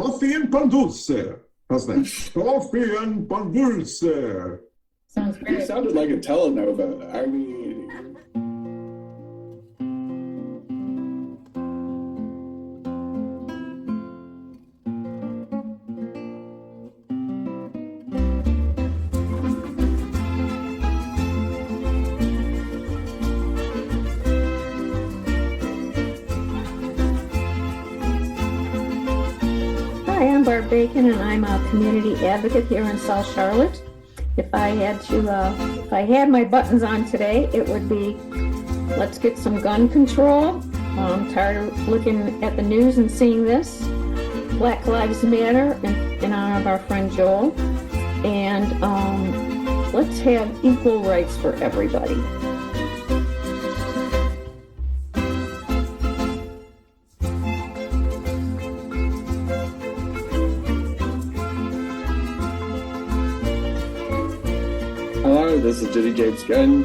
Coffee and Pan Dulce. How's that? Coffee and Pan Dulce. Sounds great. It sounded like a telenova. I mean, Hi, I'm Barb Bacon, and I'm a community advocate here in South Charlotte. If I had my buttons on today, it would be, let's get some gun control. I'm tired of looking at the news and seeing this. Black Lives Matter in honor of our friend Joel. And let's have equal rights for everybody. hello, this is Jenny-Jaymes Gunn.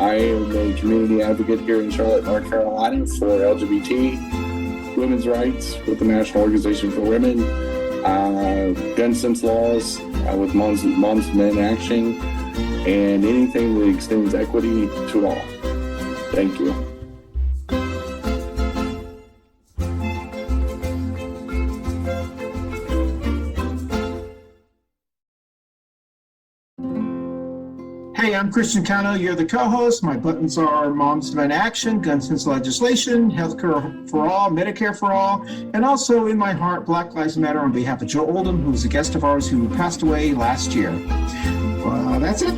I am a community advocate here in Charlotte, North Carolina for LGBT women's rights with the National Organization for Women, gun sense laws with Moms and Men Action, and anything that extends equity to all. Thank you. Hey, I'm Christian Cano. You're the co-host. My buttons are Moms Demand Action, Gun Sense Legislation, Healthcare for All, Medicare for All, and also in my heart, Black Lives Matter on behalf of Joe Oldham, who's a guest of ours who passed away last year. That's it.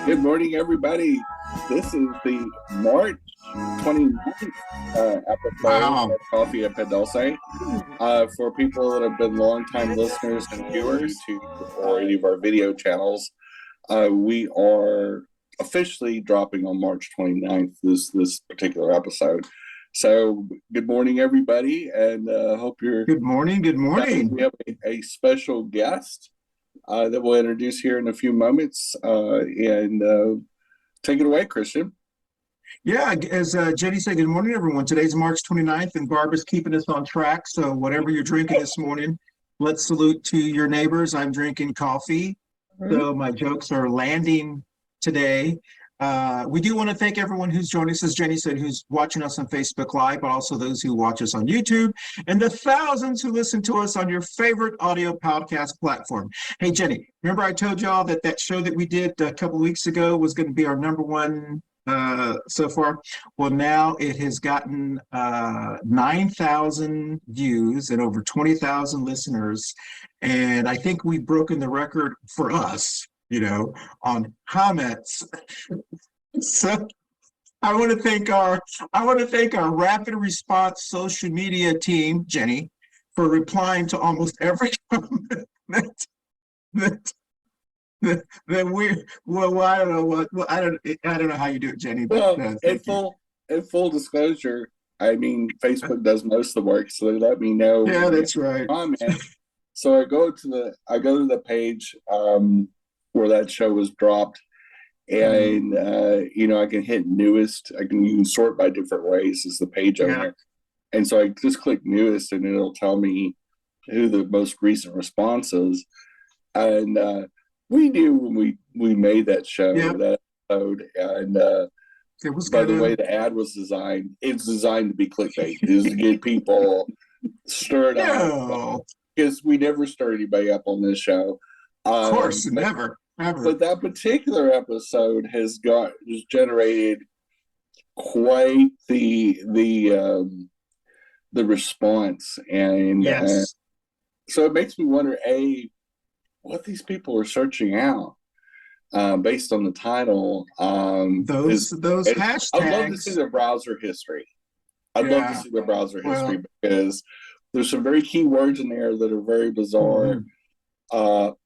Good morning, everybody. This is the March 29th episode of Coffee Pan Dulce. For people that have been longtime listeners and viewers to or any of our video channels, we are officially dropping on March 29th, this particular episode. So good morning, everybody, and hope you're... Good morning. We have a special guest that we'll introduce here in a few moments, and take it away, Christian. Yeah, as Jenny said, good morning, everyone. Today's March 29th, and Barb is keeping us on track. So whatever you're drinking this morning, let's salute to your neighbors. I'm drinking coffee, so my jokes are landing today. We do want to thank everyone who's joining us, as Jenny said, who's watching us on Facebook Live, but also those who watch us on YouTube, and the thousands who listen to us on your favorite audio podcast platform. Hey, Jenny, remember I told y'all that show that we did a couple of weeks ago was going to be our #1 so far? Well, now it has gotten 9,000 views and over 20,000 listeners, and I think we've broken the record for us, on comments. So I want to thank our rapid response social media team, Jenny, for replying to almost every comment that we. Well, I don't know what. Well, I don't know how you do it, Jenny. But in full disclosure, I mean, Facebook does most of the work, so they let me know. Yeah, that's right. Comment. So I go to the page where that show was dropped, and I can hit newest. You can sort by different ways as the page owner, and so I just click newest, and it'll tell me who the most recent response is. And we knew when we made that show, that episode, and it was by the way the ad was designed, it's designed to be clickbait, is to get people stirred up, because we never stir anybody up on this show. Of course, never. Ever. But that particular episode has generated quite the response, and so it makes me wonder what these people are searching out based on the title. Those hashtags. I'd love to see their browser history. Because there's some very key words in there that are very bizarre,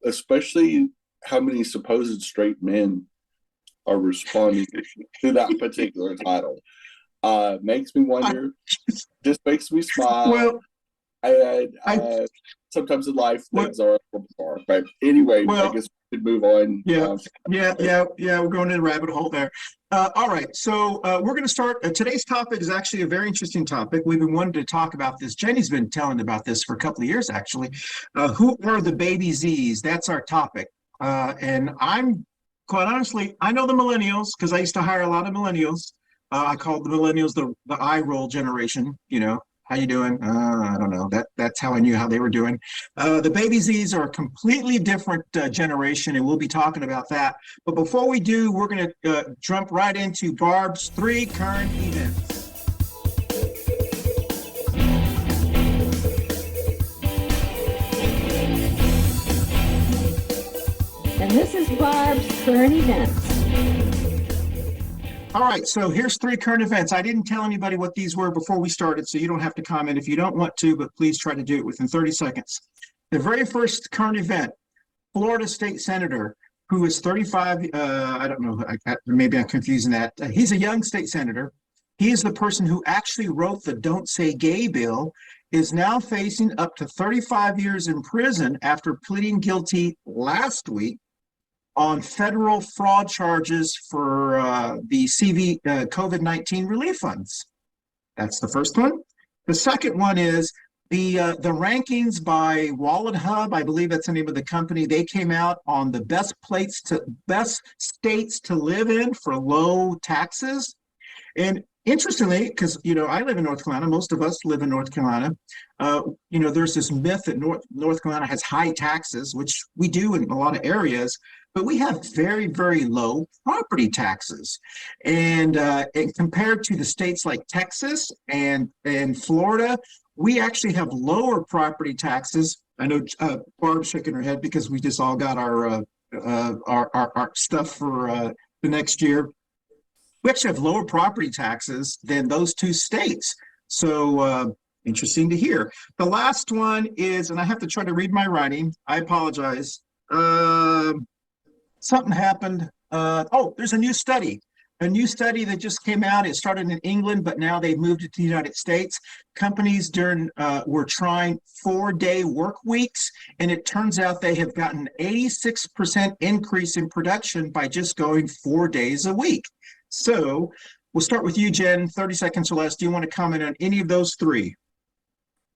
especially how many supposed straight men are responding to that particular title. Makes me wonder, just makes me smile. Well, I Sometimes in life what things are a little bizarre. But anyway, I well, guess we could move on. yeah, yeah. We're going in a rabbit hole there. All right, so we're going to start. Today's topic is actually a very interesting topic. We've been wanting to talk about this. Jenny's been telling about this for a couple of years, actually. Who are the baby Z's? That's our topic. And I'm quite honestly, I know the millennials because I used to hire a lot of millennials. I called the millennials the eye roll generation. You know, how you doing? I don't know. That's how I knew how they were doing. The baby Z's are a completely different generation, and we'll be talking about that. But before we do, we're going to jump right into Barb's 3 current events. And this is Barb's current events. All right, so here's 3 current events. I didn't tell anybody what these were before we started, so you don't have to comment if you don't want to, but please try to do it within 30 seconds. The very first current event, Florida State Senator, who is 35, I don't know, maybe I'm confusing that. He's a young state senator. He is the person who actually wrote the Don't Say Gay bill, is now facing up to 35 years in prison after pleading guilty last week on federal fraud charges for the COVID-19 relief funds. That's the first one. The second one is the rankings by Wallet Hub. I believe that's the name of the company. They came out on the best states to live in for low taxes. And interestingly, because I live in North Carolina, most of us live in North Carolina. There's this myth that North Carolina has high taxes, which we do in a lot of areas, but we have very, very low property taxes. And compared to the states like Texas and Florida, we actually have lower property taxes. I know Barb's shaking her head because we just all got our stuff for the next year. We actually have lower property taxes than those 2 states. So interesting to hear. The last one is, and I have to try to read my writing. I apologize. Something happened. There's a new study that just came out. It started in England, but now they've moved it to the United States. Companies were trying 4-day work weeks, and it turns out they have gotten 86% increase in production by just going 4 days a week. So we'll start with you, Jen, 30 seconds or less. Do you want to comment on any of those 3?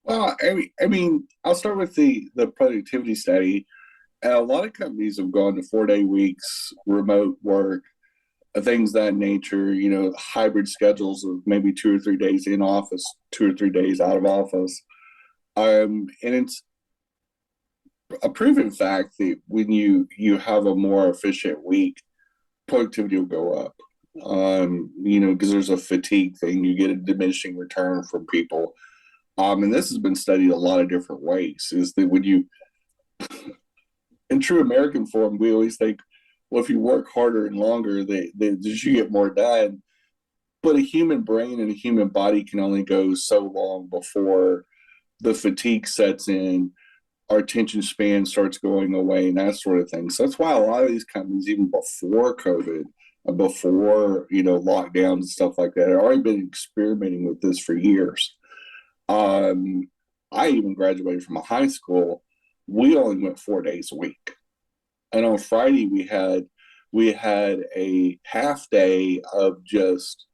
Well, I mean, I'll start with the productivity study. A lot of companies have gone to 4-day weeks, remote work, things that nature, hybrid schedules of maybe 2 or 3 days in office, 2 or 3 days out of office. And it's a proven fact that when you have a more efficient week, productivity will go up. Because there's a fatigue thing, you get a diminishing return from people. And this has been studied a lot of different ways, is that when you, in true American form, we always think, well, if you work harder and longer, you get more done. But a human brain and a human body can only go so long before the fatigue sets in, our attention span starts going away, and that sort of thing. So that's why a lot of these companies, even before COVID, before lockdowns and stuff like that, have already been experimenting with this for years. I even graduated from a high school. We only went 4 days a week, and on Friday we had a half day of just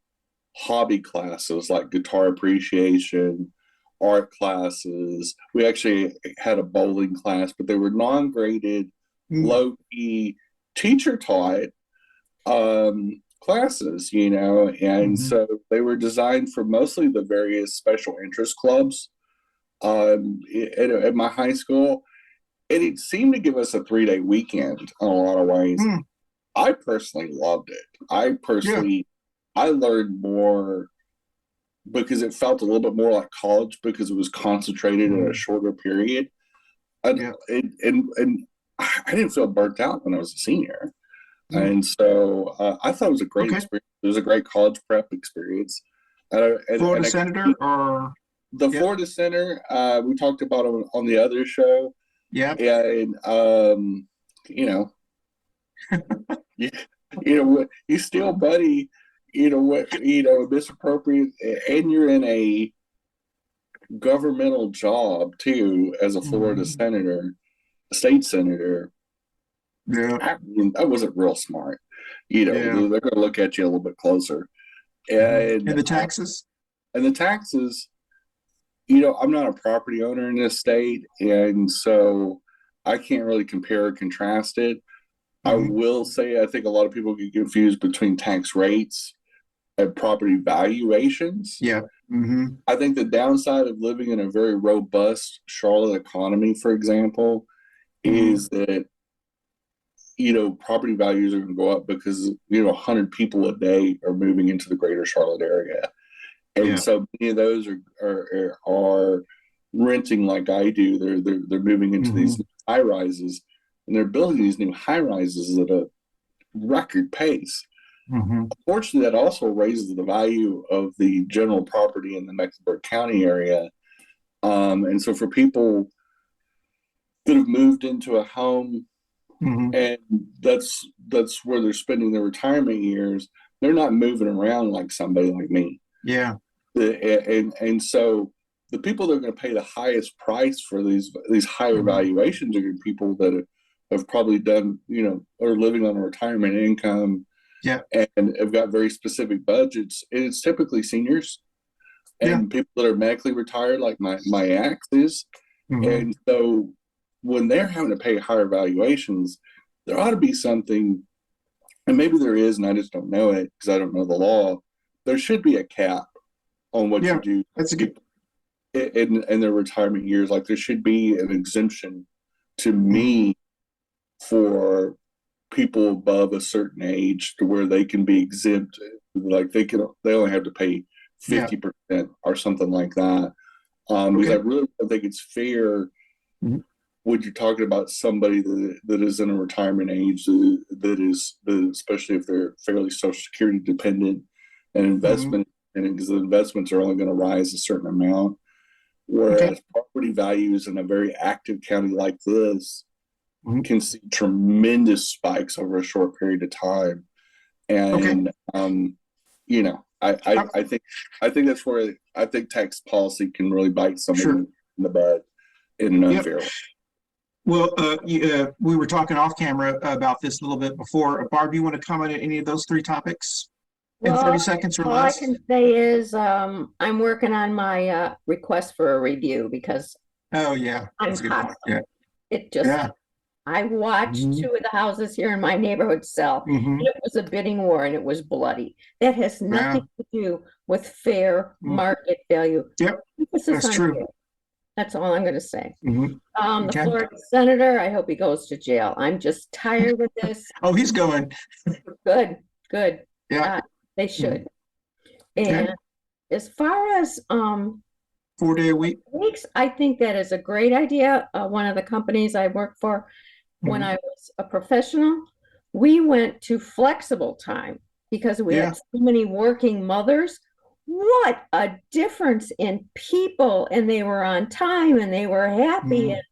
hobby classes like guitar appreciation, art classes. We actually had a bowling class, but they were non-graded, low-key, teacher taught classes, and so they were designed for mostly the various special interest clubs at my high school. And it seemed to give us a 3-day weekend in a lot of ways. I personally loved it. I learned more because it felt a little bit more like college because it was concentrated in a shorter period. And I didn't feel burnt out when I was a senior. And so I thought it was a great experience. It was a great college prep experience. Florida Senator or? The Florida Center, we talked about on the other show. Yeah. And, you still buddy, misappropriate, and you're in a governmental job too as a Florida senator, state senator. Yeah. That wasn't real smart. You know, they're going to look at you a little bit closer. And the taxes? And the taxes, you know, I'm not a property owner in this state, and so I can't really compare or contrast it. I will say I think a lot of people get confused between tax rates and property valuations. Yeah. I think the downside of living in a very robust Charlotte economy, for example, is that, you know, property values are going to go up because, you know, 100 people a day are moving into the greater Charlotte area. And so many of those are renting like I do. They're moving into these high rises, and they're building these new high rises at a record pace. Unfortunately, that also raises the value of the general property in the Mecklenburg County area. And so for people that have moved into a home and that's where they're spending their retirement years, they're not moving around like somebody like me. Yeah. And so the people that are going to pay the highest price for these higher valuations are people that have probably done, you know, are living on a retirement income, and have got very specific budgets. And it's typically seniors and people that are medically retired, like my ex is. And so when they're having to pay higher valuations, there ought to be something, and maybe there is, and I just don't know it because I don't know the law. There should be a cap on what you do. That's a good in their retirement years. Like there should be an exemption to me for people above a certain age to where they can be exempt. Like they only have to pay 50% or something like that. Because I really don't think it's fair when you're talking about somebody that is in a retirement age, that especially if they're fairly Social Security dependent and investment, and because the investments are only going to rise a certain amount, whereas property values in a very active county like this can see tremendous spikes over a short period of time. And you know, I think that's where I think tax policy can really bite someone in the butt in an unfair way. Well, we were talking off camera about this a little bit before. Barb, you want to comment on any of those three topics in 30 seconds or less? All I can say is I'm working on my request for a review because I'm hot. It just I watched two of the houses here in my neighborhood sell. And it was a bidding war and it was bloody. That has nothing to do with fair market value. That's true. That's all I'm going to say. The Florida senator, I hope he goes to jail. I'm just tired of this. Oh, he's going. Good. Yeah. They should. And as far as 4 day a week weeks, I think that is a great idea. One of the companies I worked for when I was a professional, we went to flexible time because we had so many working mothers. What a difference in people, and they were on time and they were happy. And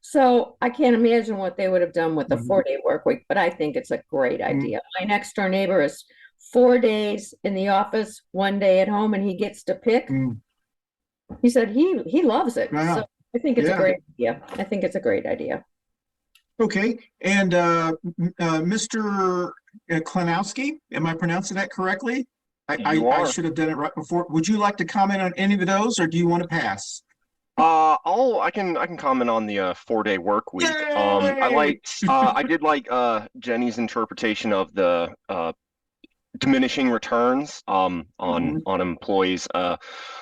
so I can't imagine what they would have done with a 4-day work week, but I think it's a great idea. My next door neighbor is 4 days in the office, 1 day at home, and he gets to pick. He said he loves it. So I think it's a great idea. I think it's a great idea. Okay. And Mr. Klonowski, am I pronouncing that correctly? I should have done it right before. Would you like to comment on any of those, or do you want to pass? I can comment on the 4-day work week. I did like Jenny's interpretation of the diminishing returns on employees.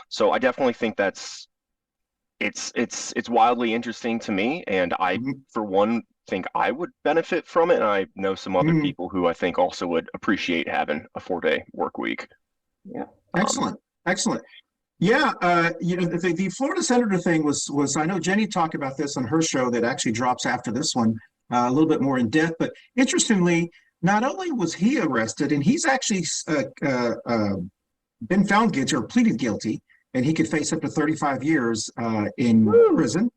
So I definitely think it's wildly interesting to me, and I for one think I would benefit from it, and I know some other people who I think also would appreciate having a 4-day work week. Excellent. Yeah, the Florida senator thing was I know Jenny talked about this on her show that actually drops after this one, a little bit more in depth. But interestingly, not only was he arrested, and he's actually been found guilty or pleaded guilty, and he could face up to 35 years in prison.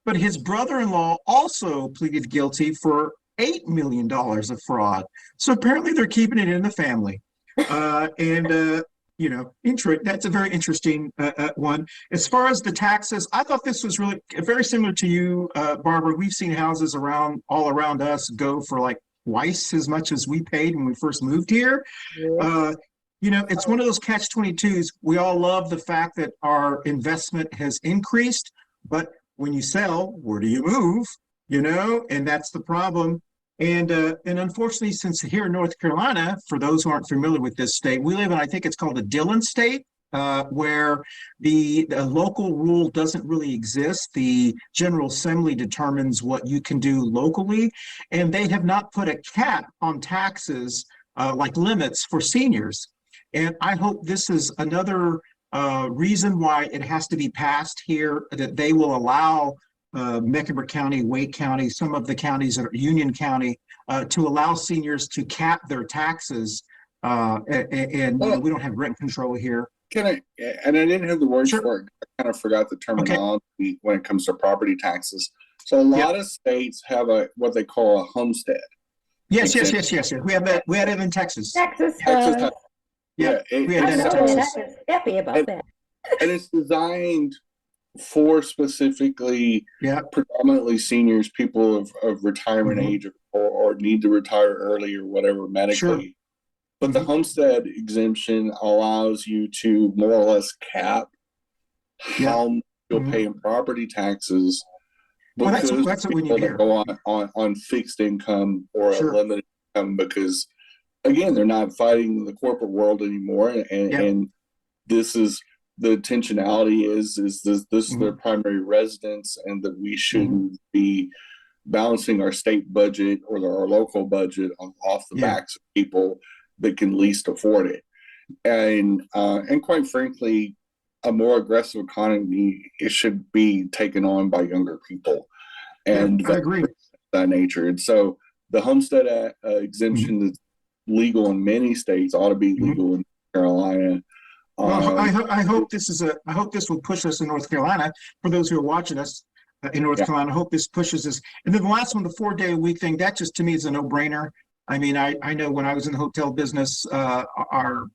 But his brother-in-law also pleaded guilty for $8 million of fraud. So apparently they're keeping it in the family. And That's a very interesting one. As far as the taxes, I thought this was really very similar to you, Barbara. We've seen houses all around us go for like twice as much as we paid when we first moved here. It's one of those catch-22s. We all love the fact that our investment has increased, but when you sell, where do you move? And that's the problem. And unfortunately, since here in North Carolina, for those who aren't familiar with this state, we live in, I think it's called a Dillon state, where the local rule doesn't really exist. The General Assembly determines what you can do locally, and they have not put a cap on taxes like limits for seniors. And I hope this is another reason why it has to be passed here, that they will allow Mecklenburg County, Wake County, some of the counties that are Union County, to allow seniors to cap their taxes. And we don't have rent control here. And I didn't have the words Sure. for it. I kind of forgot the terminology when it comes to property taxes. So a lot of states have what they call a homestead. Yes. We have that. We had it in Texas. Texas. We had that in I Texas. was happy about that. And it's designed for specifically predominantly seniors, people of retirement age or need to retire early or whatever medically. Sure. But the homestead exemption allows you to more or less cap how much you'll pay in property taxes. Well, Because that's what we need people here. that go on fixed income or a limited income, because again, they're not fighting the corporate world anymore, and this is the intentionality is this is their primary residence, and that we shouldn't be balancing our state budget or our local budget off the backs of people that can least afford it. And quite frankly, a more aggressive economy, it should be taken on by younger people, and I agree. That nature. And so the homestead exemption that's legal in many states ought to be legal in Carolina. Well, I hope this will push us in North Carolina. For those who are watching us in North Carolina, I hope this pushes us. And then the last one, the 4-day-a-week thing, that just to me is a no-brainer. I mean, I know when I was in the hotel business, our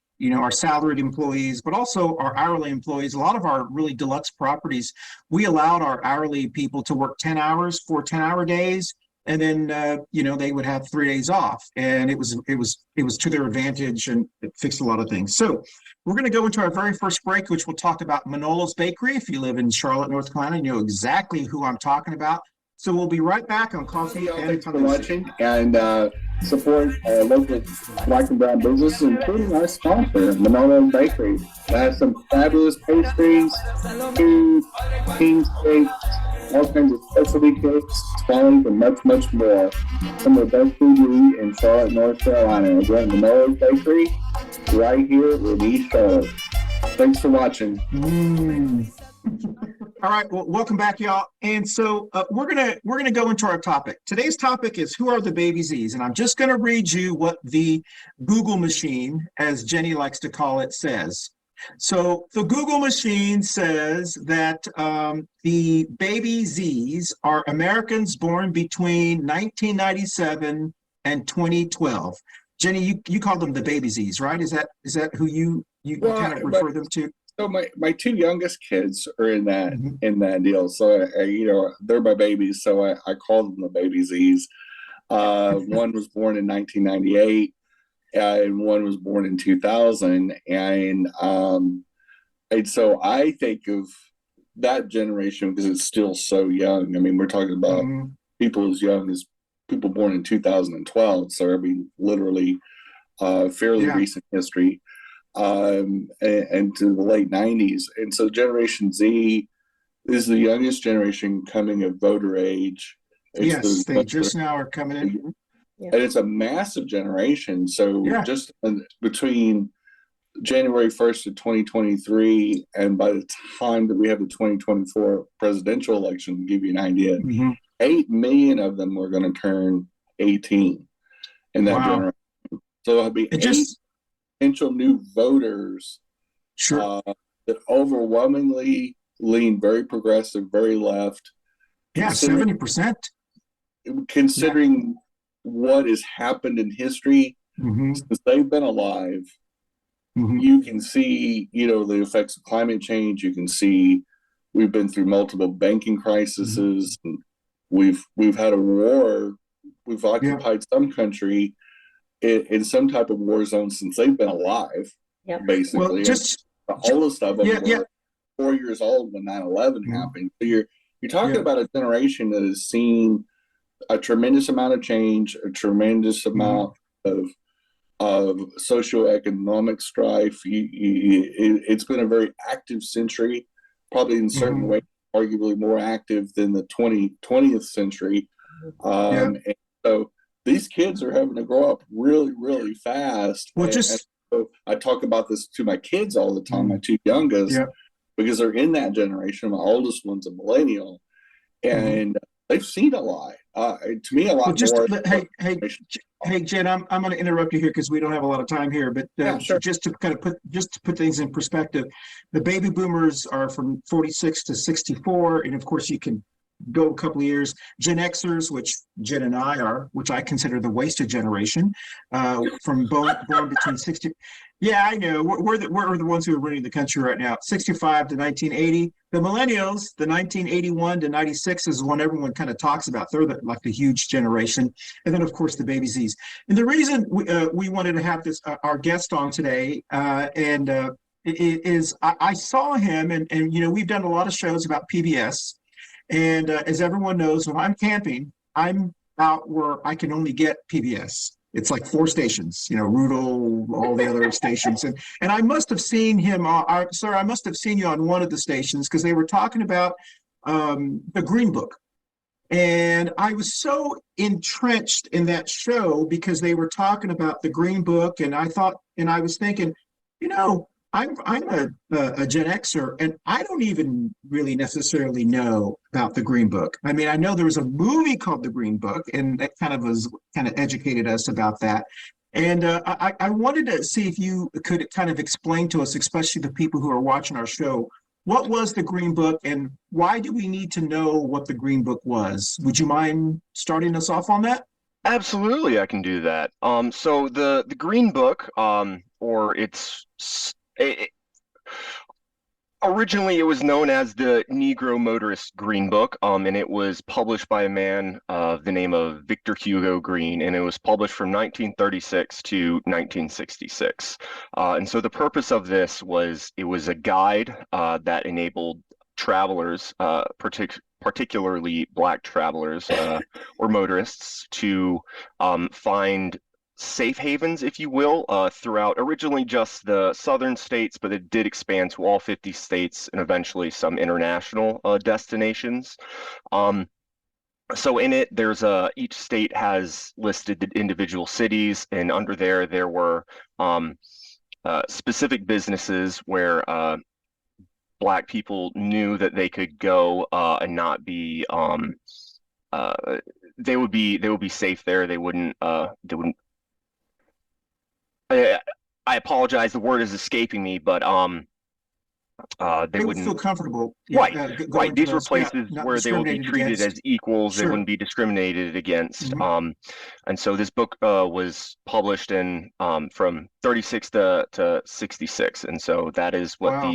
salaried employees, but also our hourly employees, a lot of our really deluxe properties, we allowed our hourly people to work 10 hours for 10-hour days. And then, they would have 3 days off, and it was to their advantage, and it fixed a lot of things. So we're going to go into our very first break, which we'll talk about Manolo's Bakery. If you live in Charlotte, North Carolina, you know exactly who I'm talking about. So we'll be right back on Coffee Pan Dulce. Thanks for watching, and support local Black and brown businesses, including our sponsor, Manolo Bakery. That has some fabulous pastries, food, king cakes, all kinds of specialty cakes, scones, and much, much more. Some of the best food you eat in Charlotte, North Carolina. Again, Manolo Bakery, right here in East Charlotte. Thanks for watching. All right, well, welcome back, y'all. And so we're gonna go into our topic. Today's topic is who are the Baby Z's, and I'm just gonna read you what the Google machine, as Jenny likes to call it, says. So the Google machine says that the Baby Z's are Americans born between 1997 and 2012. Jenny, you call them the Baby Z's, right? Is that who you kind of refer them to? So my two youngest kids are in that deal. So they're my babies. So I call them the Baby Z's. One was born in 1998. And one was born in 2000, and so I think of that generation because it's still so young. I mean, we're talking about people as young as people born in 2012. So I mean, literally, fairly recent history, and to the late 90s. And so Generation Z is the youngest generation coming of voter age. Yes, they just now are coming in. And it's a massive generation. So just between January 1st of 2023 and by the time that we have the 2024 presidential election, to give you an idea, 8 million of them are going to turn 18 in that generation. So it'll be potential new voters that overwhelmingly lean very progressive, very left. Yeah, 70%. Considering what has happened in history since they've been alive, you can see, the effects of climate change. You can see we've been through multiple banking crises. And we've had a war. We've occupied some country in some type of war zone since they've been alive, basically. Well, oldest of them were 4 years old when 9/11 happened. So you're talking about a generation that has seen a tremendous amount of change, a tremendous amount of socioeconomic strife. It's been a very active century, probably in certain ways, arguably more active than the 20th century. And so these kids are having to grow up really, really fast. Well, and so I talk about this to my kids all the time, my two youngest, because they're in that generation. My oldest one's a millennial, and they've seen a lot. To me, a lot more. Hey, Jen, I'm going to interrupt you here because we don't have a lot of time here. But just to put things in perspective, the baby boomers are from 46 to 64, and of course you can go a couple of years. Gen Xers, which Jen and I are, which I consider the wasted generation, from born between 60. Yeah, I know. We're the ones who are running the country right now. 65 to 1980. The millennials, the 1981 to 96 is one everyone kind of talks about. They're like the huge generation. And then, of course, the baby Zs. And the reason we wanted to have this our guest on today, is I saw him, and we've done a lot of shows about PBS. And as everyone knows, when I'm camping, I'm out where I can only get PBS. It's like 4 stations, Rudel, all the other stations. And I must have seen him, sir, I must have seen you on one of the stations because they were talking about the Green Book. And I was so entrenched in that show because they were talking about the Green Book. And I was thinking, I'm a Gen Xer, and I don't even really necessarily know about the Green Book. I mean, I know there was a movie called The Green Book, and that kind of educated us about that. And I wanted to see if you could kind of explain to us, especially the people who are watching our show, what was the Green Book and why do we need to know what the Green Book was? Would you mind starting us off on that? Absolutely, I can do that. So the Green Book, or originally it was known as the Negro Motorist Green Book, and it was published by a man of the name of Victor Hugo Green, and it was published from 1936 to 1966. And so the purpose of this was, it was a guide that enabled travelers, particularly Black travelers or motorists, to find safe havens, if you will, throughout originally just the southern states, but it did expand to all 50 states and eventually some international destinations. So in it, there's each state has listed the individual cities, and under there were specific businesses where Black people knew that they could go and not be they would be safe there. They wouldn't I apologize, the word is escaping me, but they wouldn't feel comfortable. Right. These were places where they would be treated as equals. They wouldn't be discriminated against. And so this book was published in from 36 to 66, and so that is what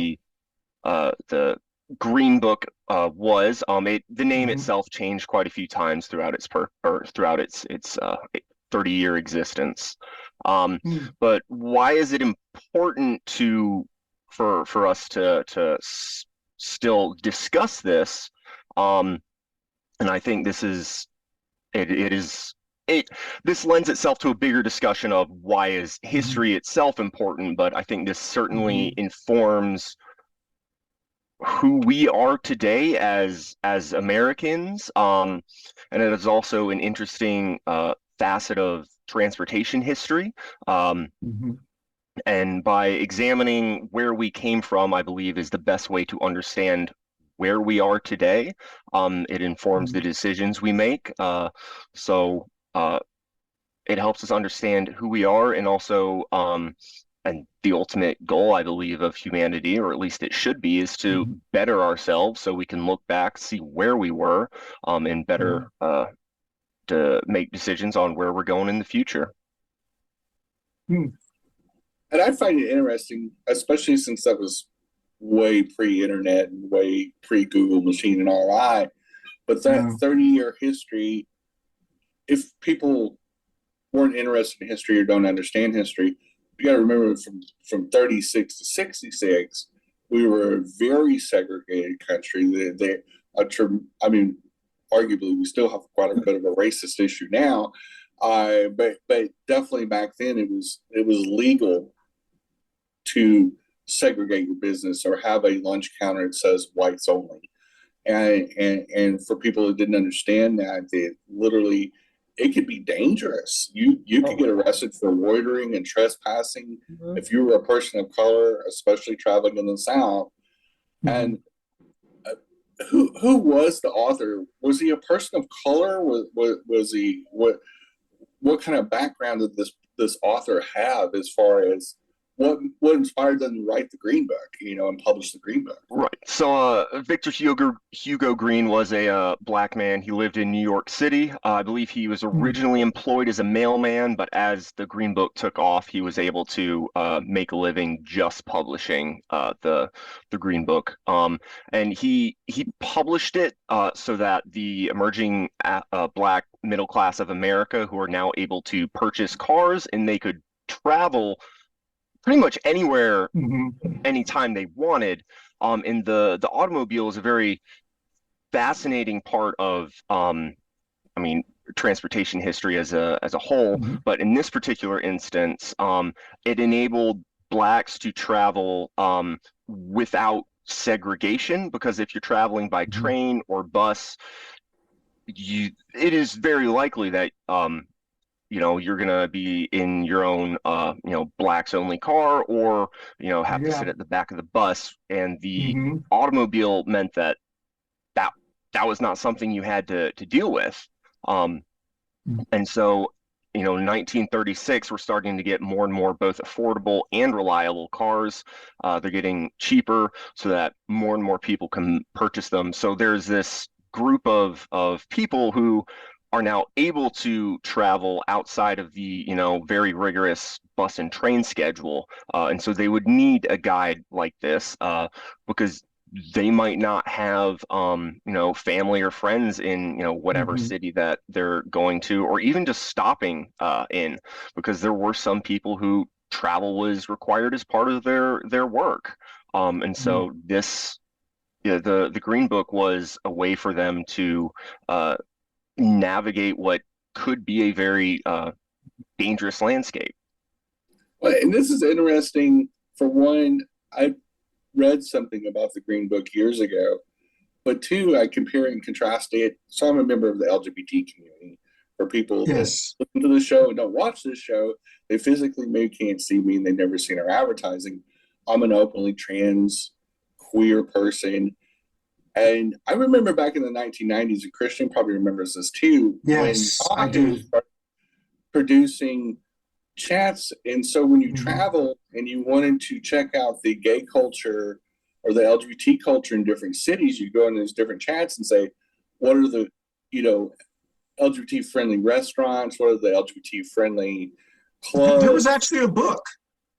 the Green Book was. The name itself changed quite a few times throughout its 30-year existence. But why is it important for us to still discuss this? And I think this lends itself to a bigger discussion of why is history itself important, but I think this certainly informs who we are today as Americans. And it is also an interesting facet of transportation history. And by examining where we came from, I believe is the best way to understand where we are today. It informs the decisions we make. So it helps us understand who we are, and also and the ultimate goal, I believe, of humanity, or at least it should be, is to better ourselves so we can look back, see where we were, and better to make decisions on where we're going in the future. And I find it interesting, especially since that was way pre-internet and way pre-Google machine and all that. But that 30-year history, if people weren't interested in history or don't understand history, you got to remember from 36 to 66, we were a very segregated country. I mean, arguably, we still have quite a bit of a racist issue now, but definitely back then it was legal to segregate your business or have a lunch counter that says whites only. And for people that didn't understand that, it could be dangerous. You could get arrested for loitering and trespassing if you were a person of color, especially traveling in the South. And who was the author? Was he a person of color? Was he what kind of background did this author have as far as what inspired them to write the Green Book, and publish the Green Book? Right. So Victor Hugo Green was a black man. He lived in New York City. I believe he was originally employed as a mailman, but as the Green Book took off, he was able to make a living just publishing the Green Book. And he published it so that the emerging black middle class of America, who are now able to purchase cars, and they could travel pretty much anywhere, anytime they wanted. And the automobile is a very fascinating part of, transportation history as a whole. But in this particular instance, it enabled blacks to travel without segregation, because if you're traveling by train or bus, it is very likely that you're going to be in your own, blacks only car, or, have to sit at the back of the bus. And the automobile meant that was not something you had to deal with. And so, in 1936, we're starting to get more and more both affordable and reliable cars. They're getting cheaper so that more and more people can purchase them. So there's this group of people who are now able to travel outside of the, very rigorous bus and train schedule. And so they would need a guide like this because they might not have, family or friends in, whatever city that they're going to, or even just stopping in, because there were some people who travel was required as part of their work. And so the Green Book was a way for them to navigate what could be a very dangerous landscape. Well, and this is interesting. For one, I read something about the Green Book years ago, but two, I compare and contrast it. So I'm a member of the LGBT community. For people that listen to the show and don't watch this show, they physically maybe can't see me and they've never seen our advertising. I'm an openly trans queer person. And I remember back in the 1990s, and Christian probably remembers this too. Yes, when I do. Producing chats. And so when you travel and you wanted to check out the gay culture or the LGBT culture in different cities, you go into these different chats and say, what are the, LGBT friendly restaurants? What are the LGBT friendly clubs? There was actually a book.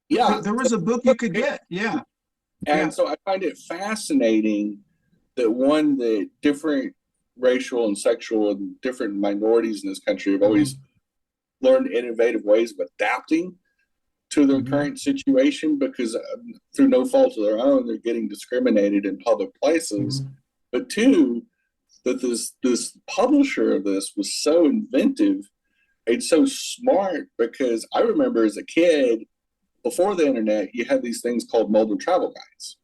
Yeah. There was a book you could get. Yeah. And so I find it fascinating that the different racial and sexual and different minorities in this country have always learned innovative ways of adapting to their current situation, because through no fault of their own, they're getting discriminated in public places. But two, that this publisher of this was so inventive and so smart, because I remember as a kid, before the internet, you had these things called mobile travel guides.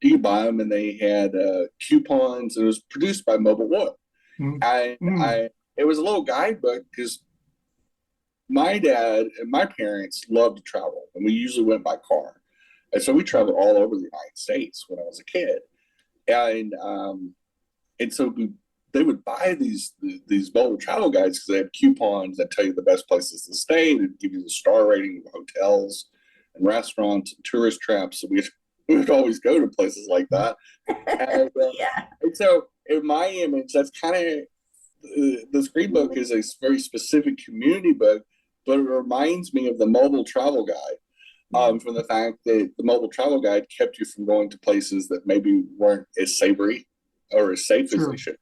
You buy them, and they had coupons, and it was produced by Mobile Oil. It was a little guidebook, because my dad and my parents loved to travel, and we usually went by car. And so we traveled all over the United States when I was a kid. And so they would buy these mobile travel guides because they have coupons that tell you the best places to stay, and give you the star rating of hotels and restaurants and tourist traps. So we would always go to places like that. And so in my image, that's kind of, this Green Book is a very specific community book, but it reminds me of the mobile travel guide, from the fact that the mobile travel guide kept you from going to places that maybe weren't as savory or as safe as they should,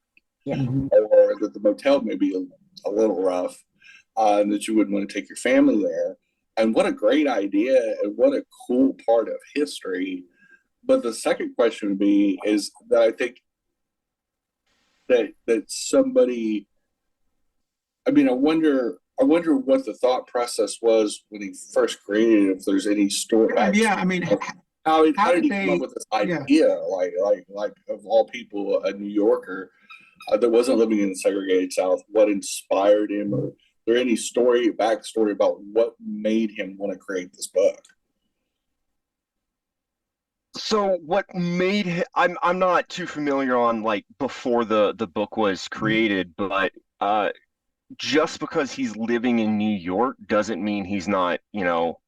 or that the motel may be a little rough, and that you wouldn't want to take your family there. And what a great idea, and what a cool part of history. But the second question would be is that I think that somebody, I mean, I wonder what the thought process was when he first created it, if there's any story. Yeah, I mean, how did he come up with this idea? Like of all people, a New Yorker that wasn't living in the segregated South, what inspired him, or is there any backstory about what made him want to create this book? So what made I'm not too familiar on like before the book was created, but just because he's living in New York doesn't mean he's not,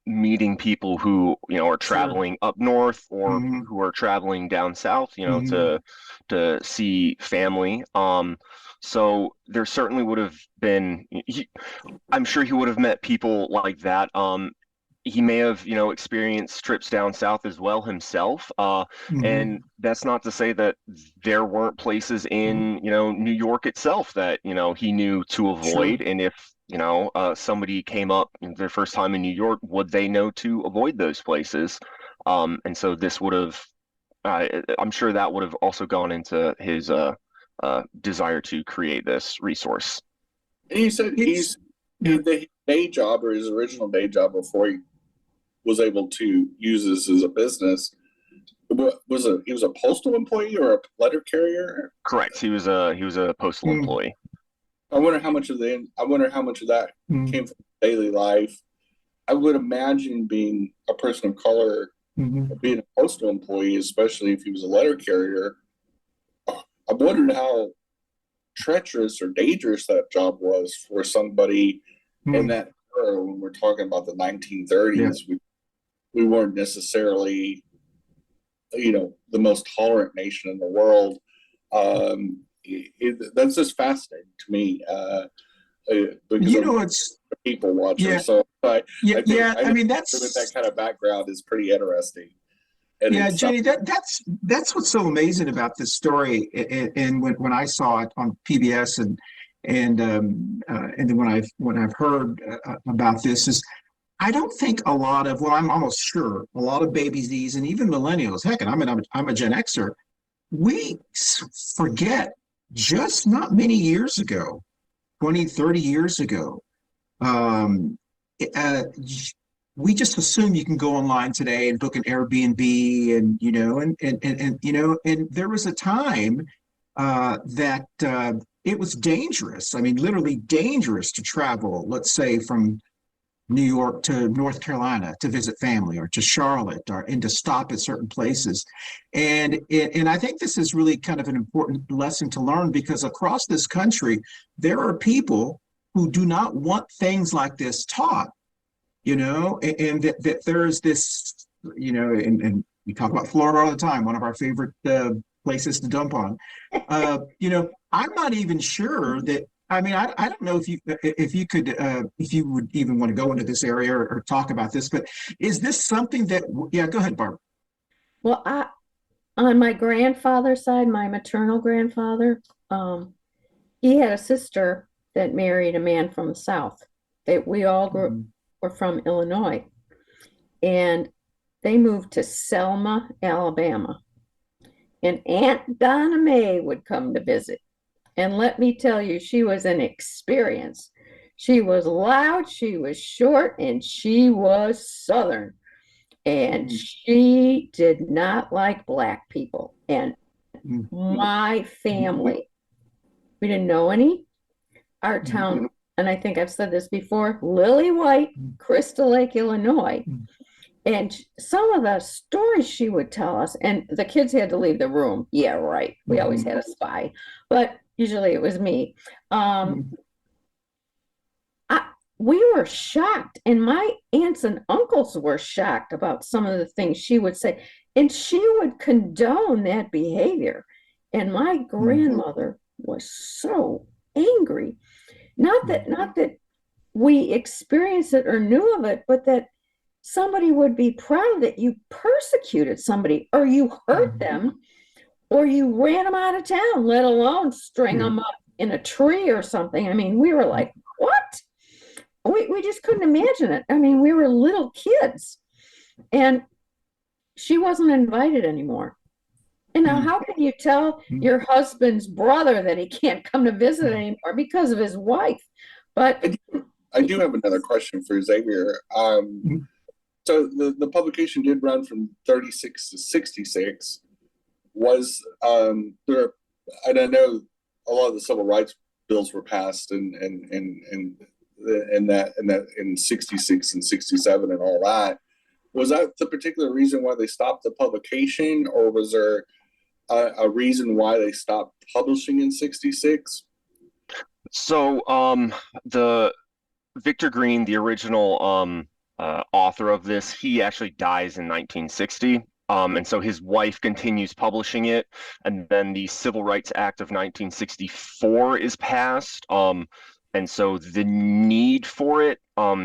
meeting people who, are traveling up north or who are traveling down south, to see family. So there certainly would have been, I'm sure he would have met people like that. He may have, experienced trips down south as well himself. And that's not to say that there weren't places in, New York itself that, he knew to avoid. And if, somebody came up their first time in New York, would they know to avoid those places? And so this would have, I'm sure that would have also gone into his desire to create this resource. And you said his day job, or his original day job before he was able to use this as a business, he was a postal employee or a letter carrier? Correct. He was a postal employee. I wonder how much of that came from daily life. I would imagine being a person of color, being a postal employee, especially if he was a letter carrier, I wondered how treacherous or dangerous that job was for somebody in that era. When we're talking about the 1930s, we weren't necessarily, the most tolerant nation in the world. That's just fascinating to me, because it's people watching. Yeah. So I mean, that's that kind of background is pretty interesting. And Jenny, that's what's so amazing about this story. And when I saw it on PBS and then when I've heard about this is, I don't think I'm almost sure a lot of Baby Z's and even millennials, heck, and I'm a Gen Xer, we forget just not many years ago, 20, 30 years ago, we just assume you can go online today and book an Airbnb and there was a time that it was dangerous. I mean, literally dangerous to travel, let's say from New York to North Carolina to visit family, or to Charlotte, and to stop at certain places. And I think this is really kind of an important lesson to learn, because across this country, there are people who do not want things like this taught, and that there's this, and we talk about Florida all the time, one of our favorite places to dump on. I'm not even sure that, I mean, I don't know if you would even want to go into this area or talk about this, but is this something that, go ahead, Barb. Well, on my grandfather's side, my maternal grandfather, he had a sister that married a man from the South. We all were from Illinois, and they moved to Selma, Alabama. And Aunt Donna Mae would come to visit. And let me tell you, she was an experience. She was loud, she was short, and she was Southern. And she did not like Black people. And my family, we didn't know any. Our town, and I think I've said this before, Lily White, Crystal Lake, Illinois. And some of the stories she would tell us, and the kids had to leave the room. Yeah, right. We always had a spy, but usually it was me. We were shocked, and my aunts and uncles were shocked about some of the things she would say, and she would condone that behavior. And my grandmother was so angry. Not that we experienced it or knew of it, but that somebody would be proud that you persecuted somebody or you hurt them or you ran them out of town, let alone string them up in a tree or something. I mean, we were like, what? We just couldn't imagine it. I mean, we were little kids, and she wasn't invited anymore. And now, how can you tell your husband's brother that he can't come to visit anymore because of his wife? But I do have another question for Xavier. So the publication did run from 36 to 66. Was there? And I know a lot of the civil rights bills were passed in 66 and 67 and all that. Was that the particular reason why they stopped the publication, or was there a reason why they stopped publishing in 66? So the Victor Green, the original author of this, he actually dies in 1960. And so his wife continues publishing it. And then the Civil Rights Act of 1964 is passed. And so the need for it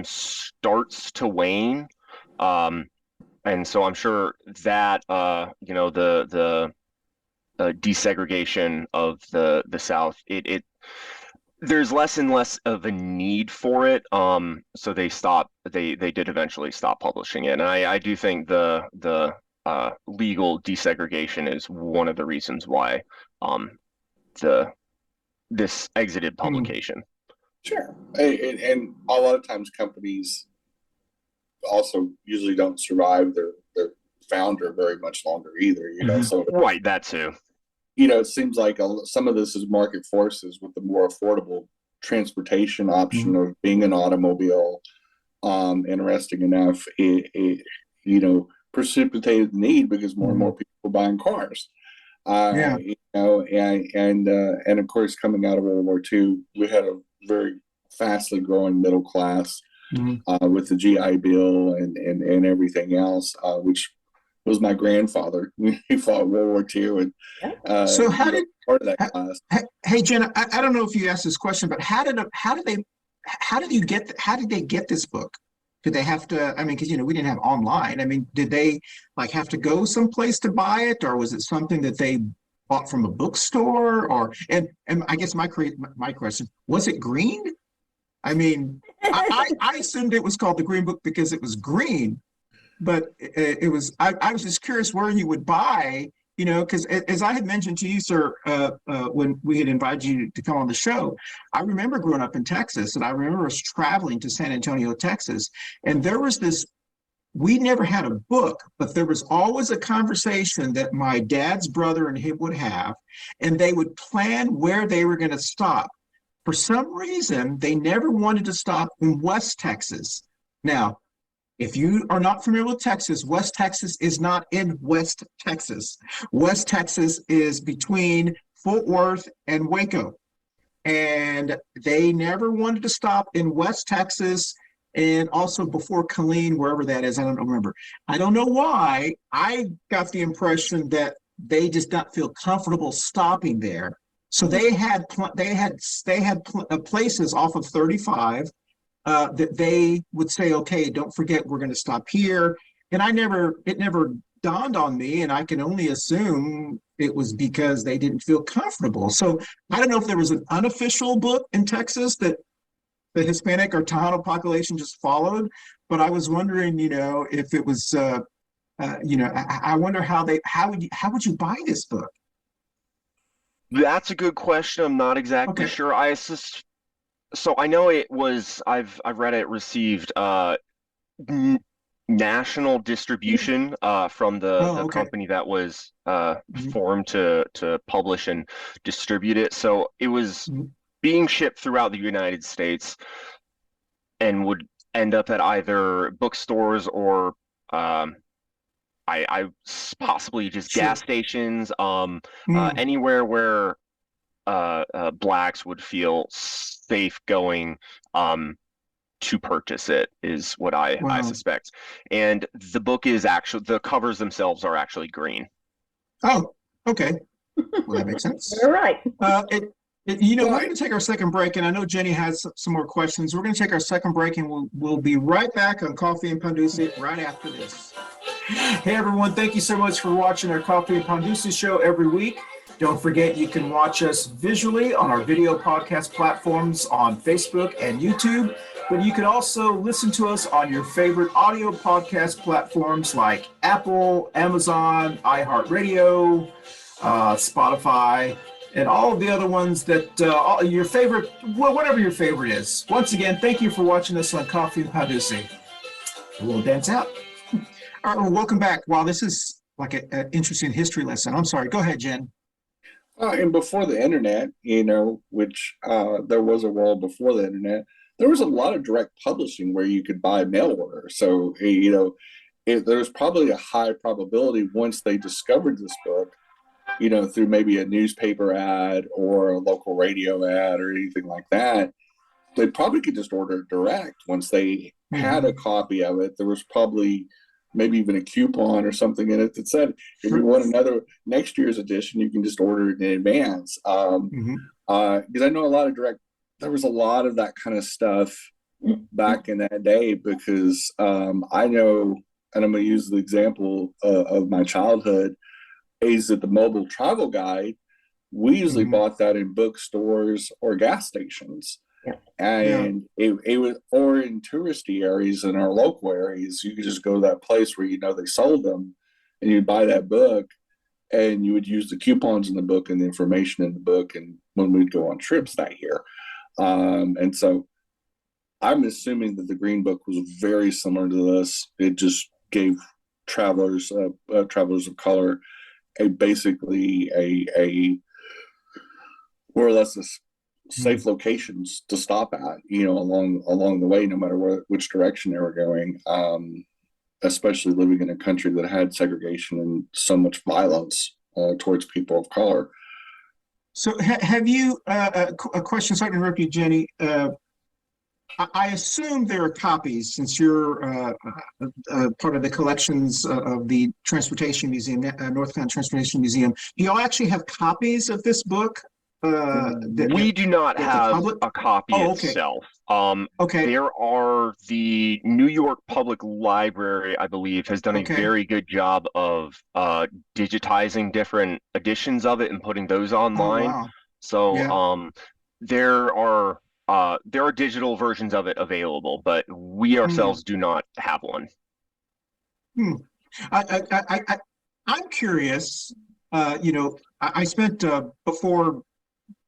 starts to wane. And so I'm sure that, the desegregation of the South, there's less and less of a need for it. So they did eventually stop publishing it. And I do think the legal desegregation is one of the reasons why this exited publication. Sure. And a lot of times companies also usually don't survive their founder very much longer either, so right, that too. It seems like some of this is market forces with the more affordable transportation option of being an automobile. Interesting enough, it precipitated the need because more and more people were buying cars. And of course, coming out of World War II, we had a very fastly growing middle class with the GI Bill and everything else, which was my grandfather. He fought World War II, and so how did part of that class? Hey Jenna, I don't know if you asked this question, but how did they get this book? Did they have to? I mean, because we didn't have online. I mean, did they have to go someplace to buy it, or was it something that they bought from a bookstore? Or and I guess my question, was it green? I mean, I assumed it was called the Green Book because it was green, but it was. I was just curious where you would buy, because as I had mentioned to you, sir, when we had invited you to come on the show, I remember growing up in Texas, and I remember us traveling to San Antonio, Texas, and there was this. We never had a book, but there was always a conversation that my dad's brother and him would have, and they would plan where they were going to stop. For some reason, they never wanted to stop in West Texas. Now, if you are not familiar with Texas, West Texas is not in West Texas. West Texas is between Fort Worth and Waco. And they never wanted to stop in West Texas, and also before Killeen, wherever that is, I don't remember. I don't know why. I got the impression that they just not feel comfortable stopping there. So they had places off of 35 that they would say, okay, don't forget, we're going to stop here. And it never dawned on me, and I can only assume it was because they didn't feel comfortable. So I don't know if there was an unofficial book in Texas that the Hispanic or Tejano population just followed, but I was wondering, if it was, I wonder how would you buy this book? That's a good question. I'm not exactly sure. So I know it was. I've read it received national distribution from the company that was formed to publish and distribute it. So it was being shipped throughout the United States and would end up at either bookstores or I possibly just gas stations, anywhere where blacks would feel safe going to purchase it is what I suspect. And the book is actually, the covers themselves are actually green. Oh, okay. Well, that makes sense. All right. You know, we're going to take our second break, and I know Jenny has some more questions. We're going to take our second break, and we'll be right back on Coffee and Pan Dulce right after this. Hey, everyone. Thank you so much for watching our Coffee and Pan Dulce show every week. Don't forget, you can watch us visually on our video podcast platforms on Facebook and YouTube, but you can also listen to us on your favorite audio podcast platforms like Apple, Amazon, iHeartRadio, Spotify, and all of the other ones that your favorite, whatever your favorite is. Once again, thank you for watching us on Coffee and Pan Dulce. We'll dance out. All right, well, welcome back. Wow, this is like an interesting history lesson. I'm sorry. Go ahead, Jen. And before the internet, you know, which there was a world before the internet, there was a lot of direct publishing where you could buy mail order. So, you know, there's probably a high probability once they discovered this book, you know, through maybe a newspaper ad or a local radio ad or anything like that, they probably could just order it direct. Once they had a copy of it, there was probably maybe even a coupon or something in it that said, if you want another next year's edition, you can just order it in advance. Because I know there was a lot of that kind of stuff back in that day, because I know, and I'm going to use the example of my childhood, is that the mobile travel guide, we usually bought that in bookstores or gas stations. And it was, or in touristy areas in our local areas, you could just go to that place where you know they sold them, and you'd buy that book, and you would use the coupons in the book and the information in the book, and when we'd go on trips that year. And so I'm assuming that the Green Book was very similar to this. It just gave travelers of color basically a more or less safe locations to stop at, you know, along the way, no matter which direction they were going, especially living in a country that had segregation and so much violence towards people of color. So have you, a question, sorry to interrupt you, Jenny. I assume there are copies, since you're part of the collections of the Transportation Museum, North Carolina Transportation Museum. Do y'all actually have copies of this book? We do not have a copy itself. There are the New York Public Library, I believe, has done a very good job of digitizing different editions of it and putting those online. Oh, wow. So there are digital versions of it available, but we ourselves do not have one. I'm curious. You know, I spent before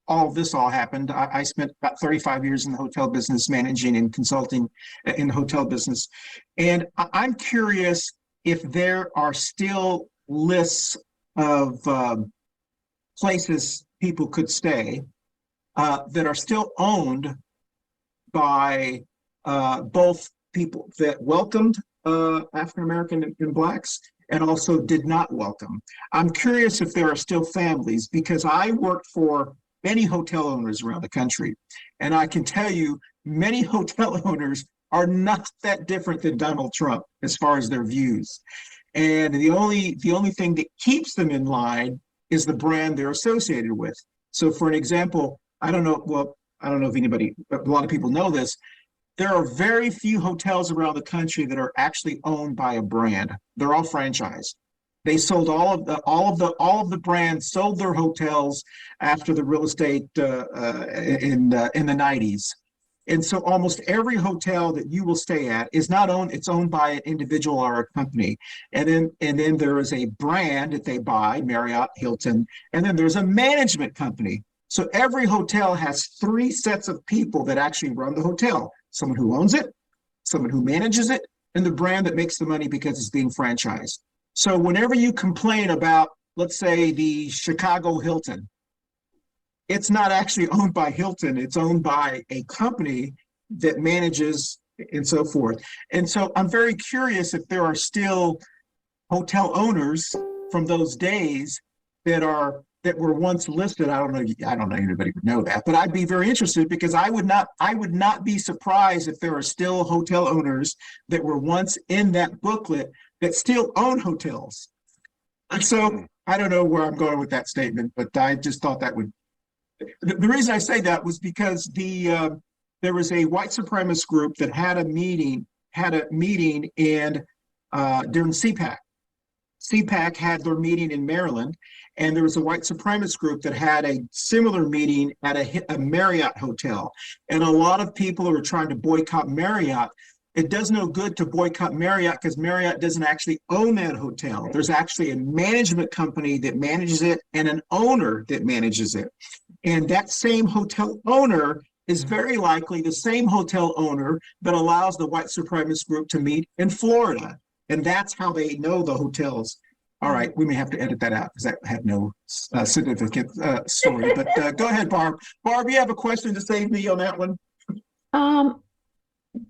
all of this all happened, I spent about 35 years in the hotel business, managing and consulting in the hotel business. And I'm curious if there are still lists of places people could stay that are still owned by both people that welcomed African American and Blacks and also did not welcome. I'm curious if there are still families, because I worked for many hotel owners around the country, and I can tell you many hotel owners are not that different than Donald Trump as far as their views. And the only thing that keeps them in line is the brand they're associated with. So for an example, I don't know if anybody, a lot of people know this, there are very few hotels around the country that are actually owned by a brand. They're all franchised. They sold all of the brands sold their hotels after the real estate in the 90s. And so almost every hotel that you will stay at is not owned, it's owned by an individual or a company. And then there is a brand that they buy, Marriott, Hilton, and then there's a management company. So every hotel has three sets of people that actually run the hotel. Someone who owns it, someone who manages it, and the brand that makes the money because it's being franchised. So whenever you complain about, let's say, the Chicago Hilton, it's not actually owned by Hilton. It's owned by a company that manages and so forth. And so I'm very curious if there are still hotel owners from those days that were once listed. I don't know anybody would know that, but I'd be very interested, because I would not be surprised if there are still hotel owners that were once in that booklet that still own hotels. And so I don't know where I'm going with that statement, but I just thought that would The reason I say that was because there was a white supremacist group that had a meeting and during CPAC. CPAC had their meeting in Maryland, and there was a white supremacist group that had a similar meeting at a Marriott hotel. And a lot of people who were trying to boycott Marriott. It does no good to boycott Marriott because Marriott doesn't actually own that hotel. There's actually a management company that manages it and an owner that manages it. And that same hotel owner is very likely the same hotel owner that allows the white supremacist group to meet in Florida. And that's how they know the hotels. All right, we may have to edit that out because that had no significant story. But go ahead, Barb. Barb, you have a question to save me on that one?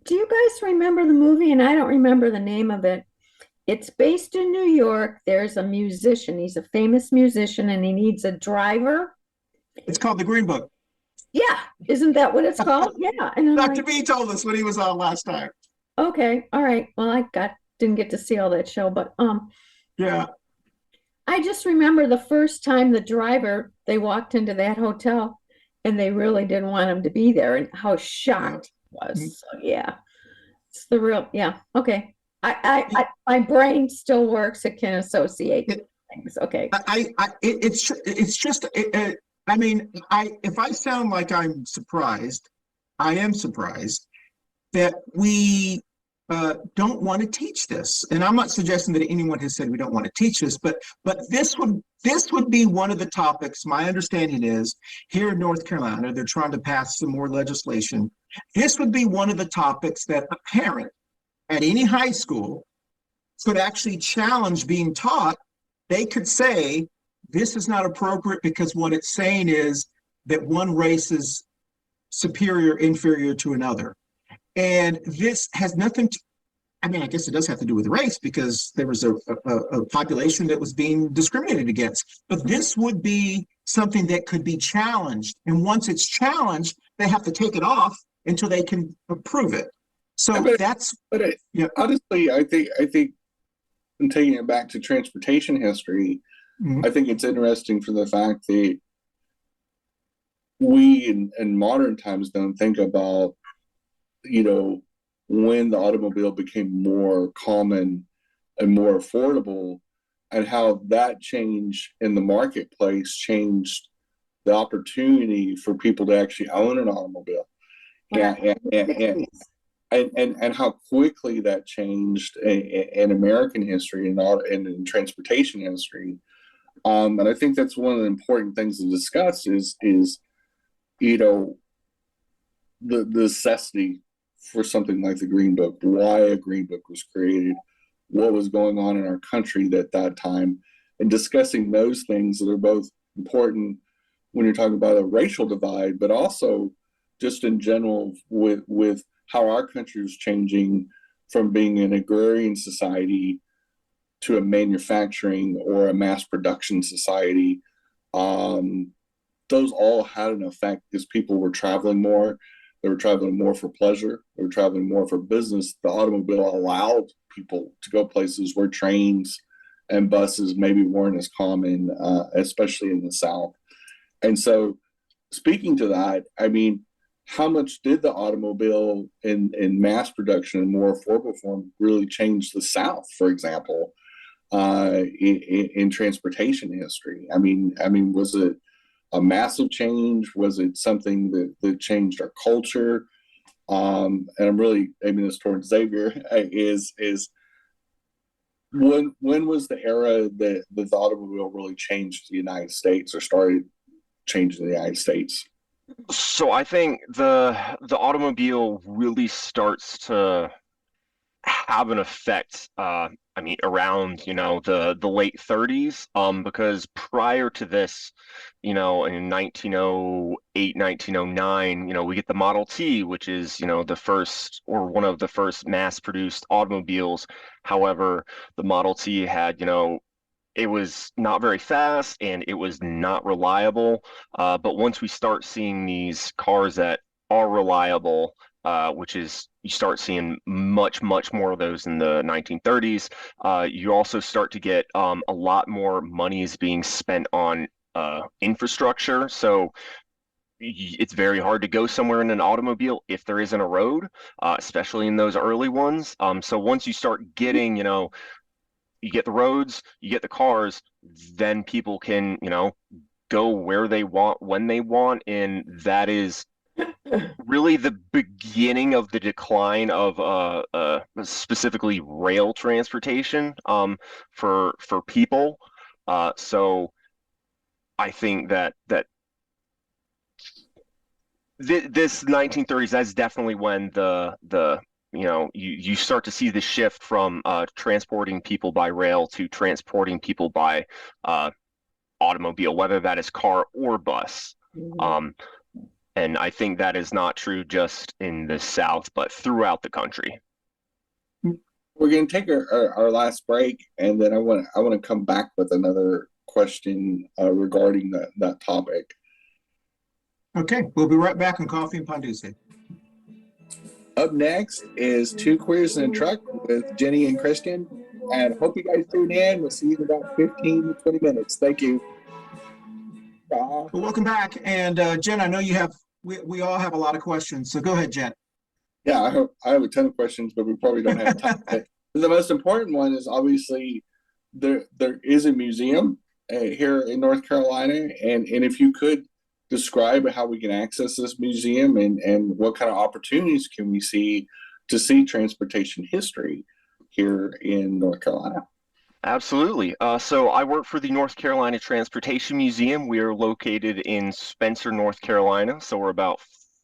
Do you guys remember the movie? And I don't remember the name of it. It's based in New York. There's a musician. He's a famous musician, and he needs a driver. It's called The Green Book. Yeah, isn't that what it's called? Yeah. And Dr. B told us when he was on last time. Okay, all right. Well, didn't get to see all that show, but yeah. I just remember the first time they walked into that hotel and they really didn't want him to be there, and how shocked he was. So yeah. It's the real, yeah. Okay. My brain still works. It can associate things. Okay. It's just I mean, if I sound like I'm surprised, I am surprised that we don't want to teach this. And I'm not suggesting that anyone has said we don't want to teach this, but this would be one of the topics. My understanding is here in North Carolina, they're trying to pass some more legislation. This would be one of the topics that a parent at any high school could actually challenge being taught. They could say, this is not appropriate because what it's saying is that one race is superior, inferior to another. And this has nothing to, I mean, I guess it does have to do with race because there was a population that was being discriminated against. But this would be something that could be challenged. And once it's challenged, they have to take it off until they can approve it. So honestly, I think I'm taking it back to transportation history. Mm-hmm. I think it's interesting for the fact that we in modern times don't think about, when the automobile became more common and more affordable, and how that change in the marketplace changed the opportunity for people to actually own an automobile. And how quickly that changed in American history and in transportation history. And I think that's one of the important things to discuss is the necessity for something like the Green Book, why a Green Book was created, what was going on in our country at that time, and discussing those things that are both important when you're talking about a racial divide, but also just in general with how our country is changing from being an agrarian society to a manufacturing or a mass production society. Those all had an effect because people were traveling more. They were traveling more for pleasure. They were traveling more for business. The automobile allowed people to go places where trains and buses maybe weren't as common, especially in the South. And so speaking to that, I mean, how much did the automobile in mass production and more affordable form really change the South, for example, in transportation history? I mean, was it a massive change? Was it something that changed our culture? And I'm really aiming this towards Xavier. Is when was the era that the automobile really changed the United States or started changing the United States? So I think the automobile really starts to have an effect, around, the late 30s, because prior to this, in 1908, 1909, we get the Model T, which is, the first or one of the first mass-produced automobiles. However, the Model T had, it was not very fast and it was not reliable. But once we start seeing these cars that are reliable, which is you start seeing much more of those in the 1930s. You also start to get a lot more money is being spent on infrastructure. So it's very hard to go somewhere in an automobile if there isn't a road, especially in those early ones. So once you start getting, you get the roads, you get the cars, then people can, go where they want, when they want, and that is really the beginning of the decline of specifically rail transportation for people. So I think that this 1930s, that's definitely when you start to see the shift from transporting people by rail to transporting people by automobile, whether that is car or bus. And I think that is not true just in the South, but throughout the country. We're going to take our last break, and then I want to come back with another question regarding that topic. Okay, we'll be right back on Coffee and Pan Dulce. Up next is Two Queers in a Truck with Jenny and Christian. And hope you guys tune in. We'll see you in about 15 to 20 minutes. Thank you. Well, welcome back. And Jen, I know we all have a lot of questions. So go ahead, Jen. Yeah, I have a ton of questions, but we probably don't have time. The most important one is obviously there is a museum here in North Carolina. And if you could describe how we can access this museum and what kind of opportunities can we see to see transportation history here in North Carolina. Absolutely. So I work for the North Carolina Transportation Museum. We are located in Spencer, North Carolina. So we're about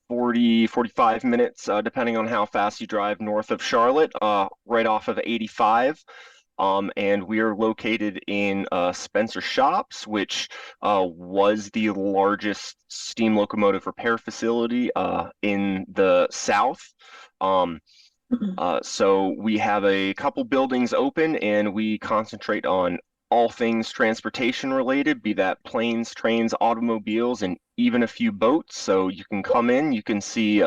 45 minutes, depending on how fast you drive north of Charlotte, right off of 85. And we are located in Spencer Shops, which was the largest steam locomotive repair facility in the South. So we have a couple buildings open, and we concentrate on all things transportation related, be that planes, trains, automobiles, and even a few boats. So you can come in, you can see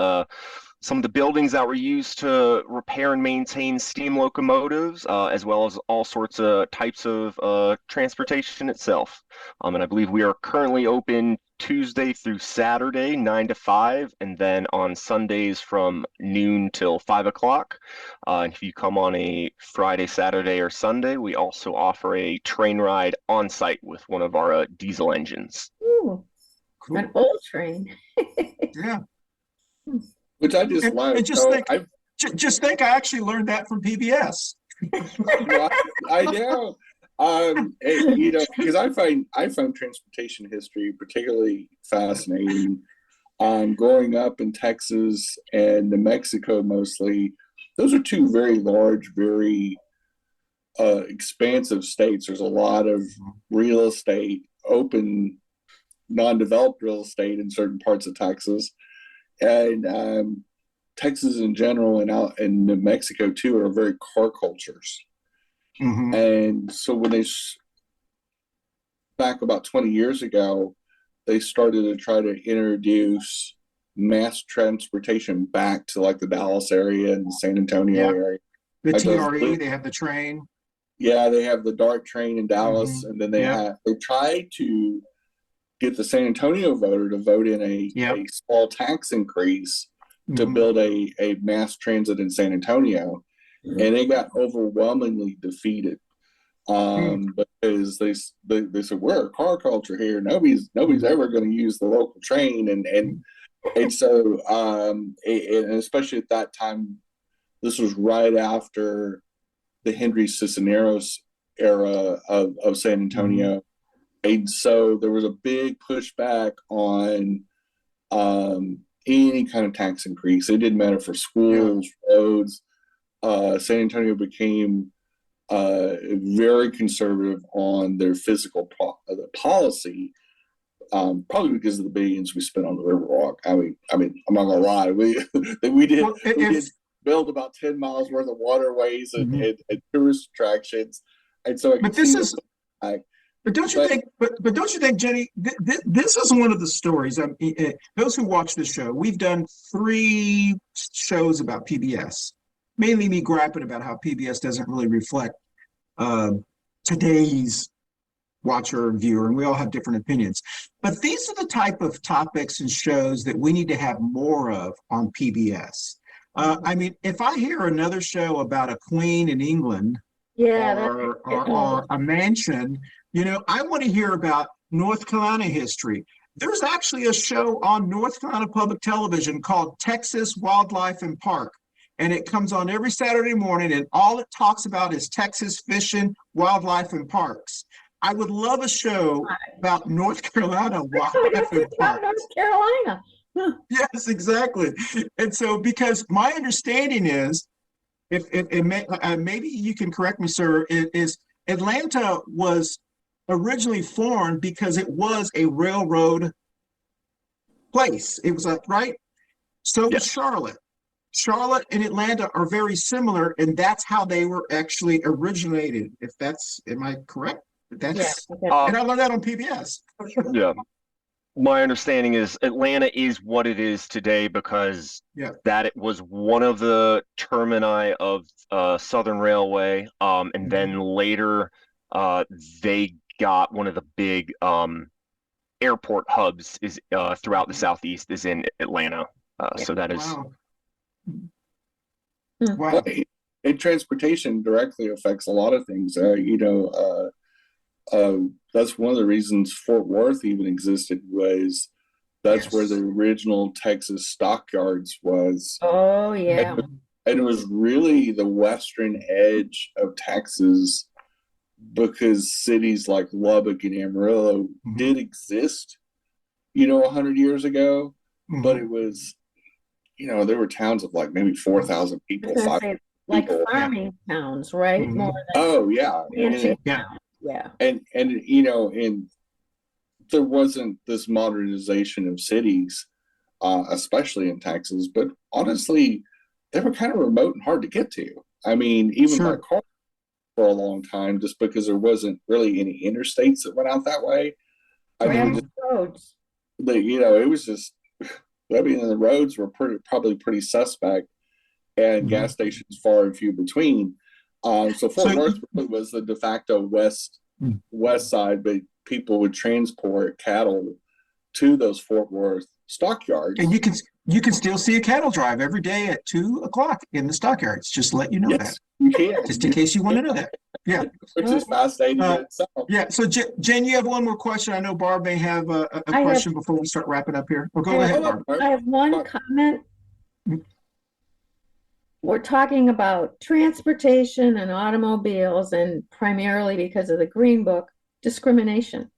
some of the buildings that were used to repair and maintain steam locomotives, as well as all sorts of types of transportation itself. And I believe we are currently open Tuesday through Saturday, 9 to 5, and then on Sundays from noon till 5 o'clock. And if you come on a Friday, Saturday, or Sunday, we also offer a train ride on site with one of our diesel engines. Ooh, cool. An old train. Yeah. Which I just love. And just think, I actually learned that from PBS. I know. Because I find transportation history particularly fascinating. Growing up in Texas and New Mexico mostly, those are two very large, very expansive states. There's a lot of real estate, open, non-developed real estate in certain parts of Texas. And Texas in general and out in New Mexico too are very car cultures. Mm-hmm. And so when back about 20 years ago, they started to try to introduce mass transportation back to like the Dallas area and the San Antonio area. The TRE, they have the train. Yeah, they have the DART train in Dallas, and then they tried to get the San Antonio voter to vote in a small tax increase to build a mass transit in San Antonio, and they got overwhelmingly defeated because they said, we're a car culture here. Nobody's ever going to use the local train, and so and especially at that time, this was right after the Henry Cisneros era of San Antonio. And so there was a big pushback on any kind of tax increase. It didn't matter for schools, roads. San Antonio became very conservative on their fiscal policy, probably because of the billions we spent on the Riverwalk. I mean, I'm not gonna lie, we did build about 10 miles worth of waterways and tourist attractions, and so. But don't you think, Jenny, this is one of the stories. Those who watch the show, we've done 3 shows about PBS, mainly me griping about how PBS doesn't really reflect today's watcher or viewer, and we all have different opinions. But these are the type of topics and shows that we need to have more of on PBS. I mean, if I hear another show about a queen in England or a mansion, you know, I want to hear about North Carolina history. There's actually a show on North Carolina Public Television called Texas Wildlife and Park. And it comes on every Saturday morning, and all it talks about is Texas fishing, wildlife, and parks. I would love a show about North Carolina wildlife and parks. North Carolina. Huh. Yes, exactly. And so, because my understanding is, maybe you can correct me, sir, is Atlanta was originally formed because it was a railroad place. It was right. So was Charlotte. Charlotte and Atlanta are very similar, and that's how they were actually originated. If that's, am I correct? That's and I learned that on PBS. Yeah. My understanding is Atlanta is what it is today because that it was one of the termini of Southern Railway, and then later they got one of the big airport hubs is throughout the Southeast is in Atlanta. So that is. Wow. And transportation directly affects a lot of things. That's one of the reasons Fort Worth even existed, was that's where the original Texas stockyards was. Oh, yeah. And it was really the western edge of Texas, because cities like Lubbock and Amarillo did exist, 100 years ago, but it was, there were towns of like maybe 4,000 people, 5,000 like people. farming towns, right? More than ranching towns. Yeah. And there wasn't this modernization of cities, especially in Texas, but honestly, they were kind of remote and hard to get to. I mean, even by car for a long time, just because there wasn't really any interstates that went out that way. Roads. It was just, the roads were probably pretty suspect, and gas stations far and few between. So Fort Worth really was the de facto west side, but people would transport cattle to those Fort Worth stockyards. And you can still see a cattle drive every day at 2:00 in the stockyards. Just to let you know that. You can. Just in case you want to know that. Yeah. Which is fascinating in itself. Yeah. So Jen, you have one more question. I know Barb may have a question before we start wrapping up here. Well, go ahead, Barb. I have one comment. We're talking about transportation and automobiles, and primarily because of the Green Book, discrimination.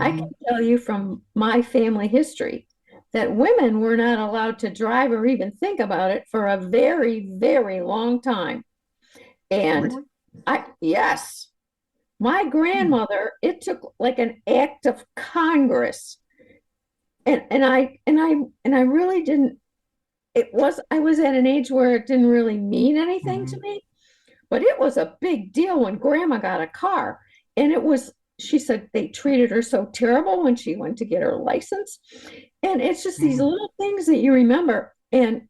I can tell you from my family history that women were not allowed to drive or even think about it for a very, very long time. And my grandmother, it took like an act of Congress. And I really didn't. I was at an age where it didn't really mean anything to me, but it was a big deal when Grandma got a car. And she said they treated her so terrible when she went to get her license. And it's just these little things that you remember. And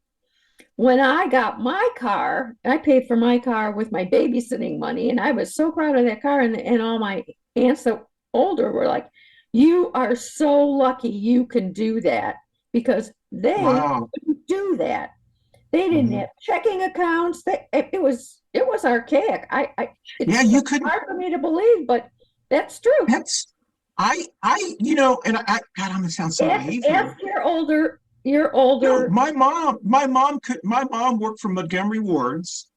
when I got my car, I paid for my car with my babysitting money, and I was so proud of that car. And all my aunts that older were like, "You are so lucky you can do that," because they couldn't do that. They didn't have checking accounts. It was archaic. You couldn't. Hard for me to believe, but that's true. God, I'm gonna sound so naive. Ask your older. No, my mom worked for Montgomery Ward's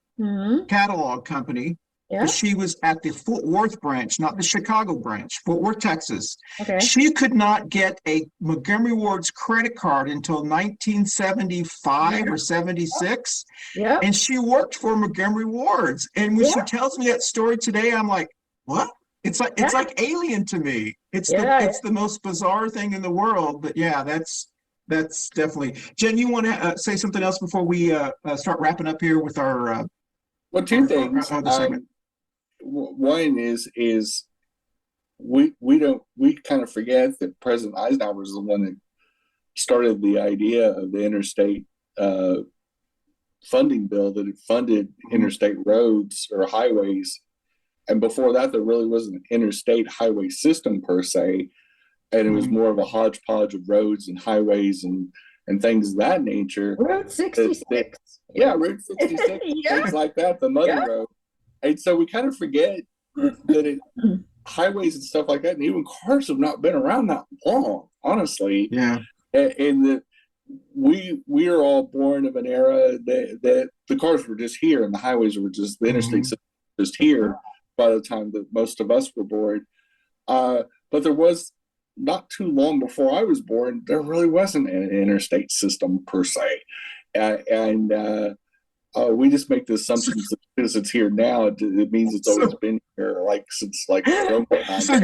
catalog company. Yeah. She was at the Fort Worth branch, not the Chicago branch, Fort Worth, Texas. Okay. She could not get a Montgomery Ward's credit card until 1975 or 76. Yeah. And she worked for Montgomery Ward's. And when she tells me that story today, I'm like, what? It's like alien to me. It's the most bizarre thing in the world. But that's definitely. Jen, you want to say something else before we start wrapping up here with our two things. One is we kind of forget that President Eisenhower was the one that started the idea of the interstate funding bill that had funded interstate roads or highways And before that, there really wasn't an interstate highway system per se. And it was more of a hodgepodge of roads and highways and things of that nature. Route 66. Route 66, things like that, the mother road. And so we kind of forget that highways and stuff like that, and even cars have not been around that long, honestly. Yeah. And that we are all born of an era that the cars were just here and the highways were just, the interstate system was just here by the time that most of us were born. But there was, not too long before I was born, there really wasn't an interstate system per se. We just make the assumption that because it's here now, it means it's always been here, like since like. So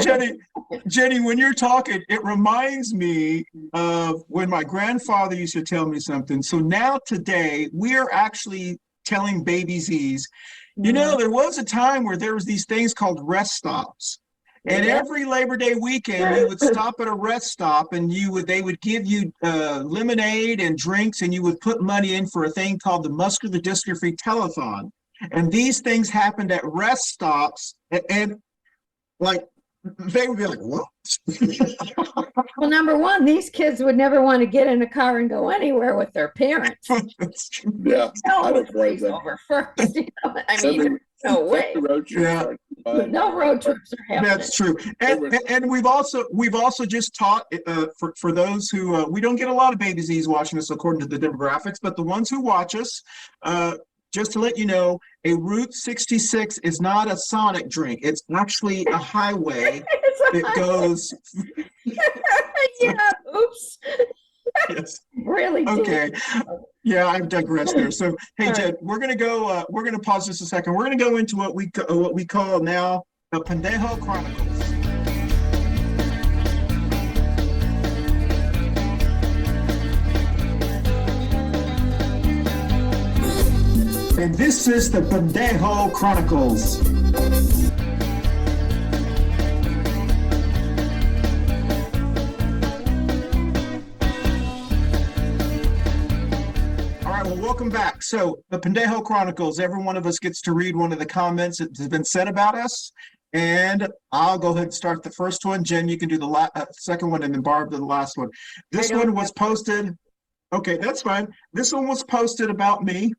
Jenny, when you're talking, it reminds me of when my grandfather used to tell me something. So now today, we are actually telling Baby Z's, you know, there was a time where there was these things called rest stops. And every Labor Day weekend, you would stop at a rest stop, and they would give you lemonade and drinks, and you would put money in for a thing called the Muscular Dystrophy Telethon. And these things happened at rest stops, and like they would be like, "What?" Well, number one, these kids would never want to get in a car and go anywhere with their parents. Yeah, I don't blame that. Over first, you know? I mean, no way. No road trips are happening. That's true. And we've also just taught for those who we don't get a lot of Baby Z's watching us according to the demographics, but the ones who watch us, just to let you know, a Route 66 is not a Sonic drink. It's actually a highway that goes. Yeah. Oops. Yes. Really? Okay. Yeah, I've digressed there. So, hey, Jed, we're gonna go. We're gonna pause just a second. We're gonna go into what we call now the Pendejo Chronicles. And this is the Pendejo Chronicles. All right, well, welcome back. So the Pendejo Chronicles, every one of us gets to read one of the comments that has been said about us. And I'll go ahead and start the first one. Jen, you can do the second one, and then Barb, the last one. This one was posted. Okay, that's fine. This one was posted about me.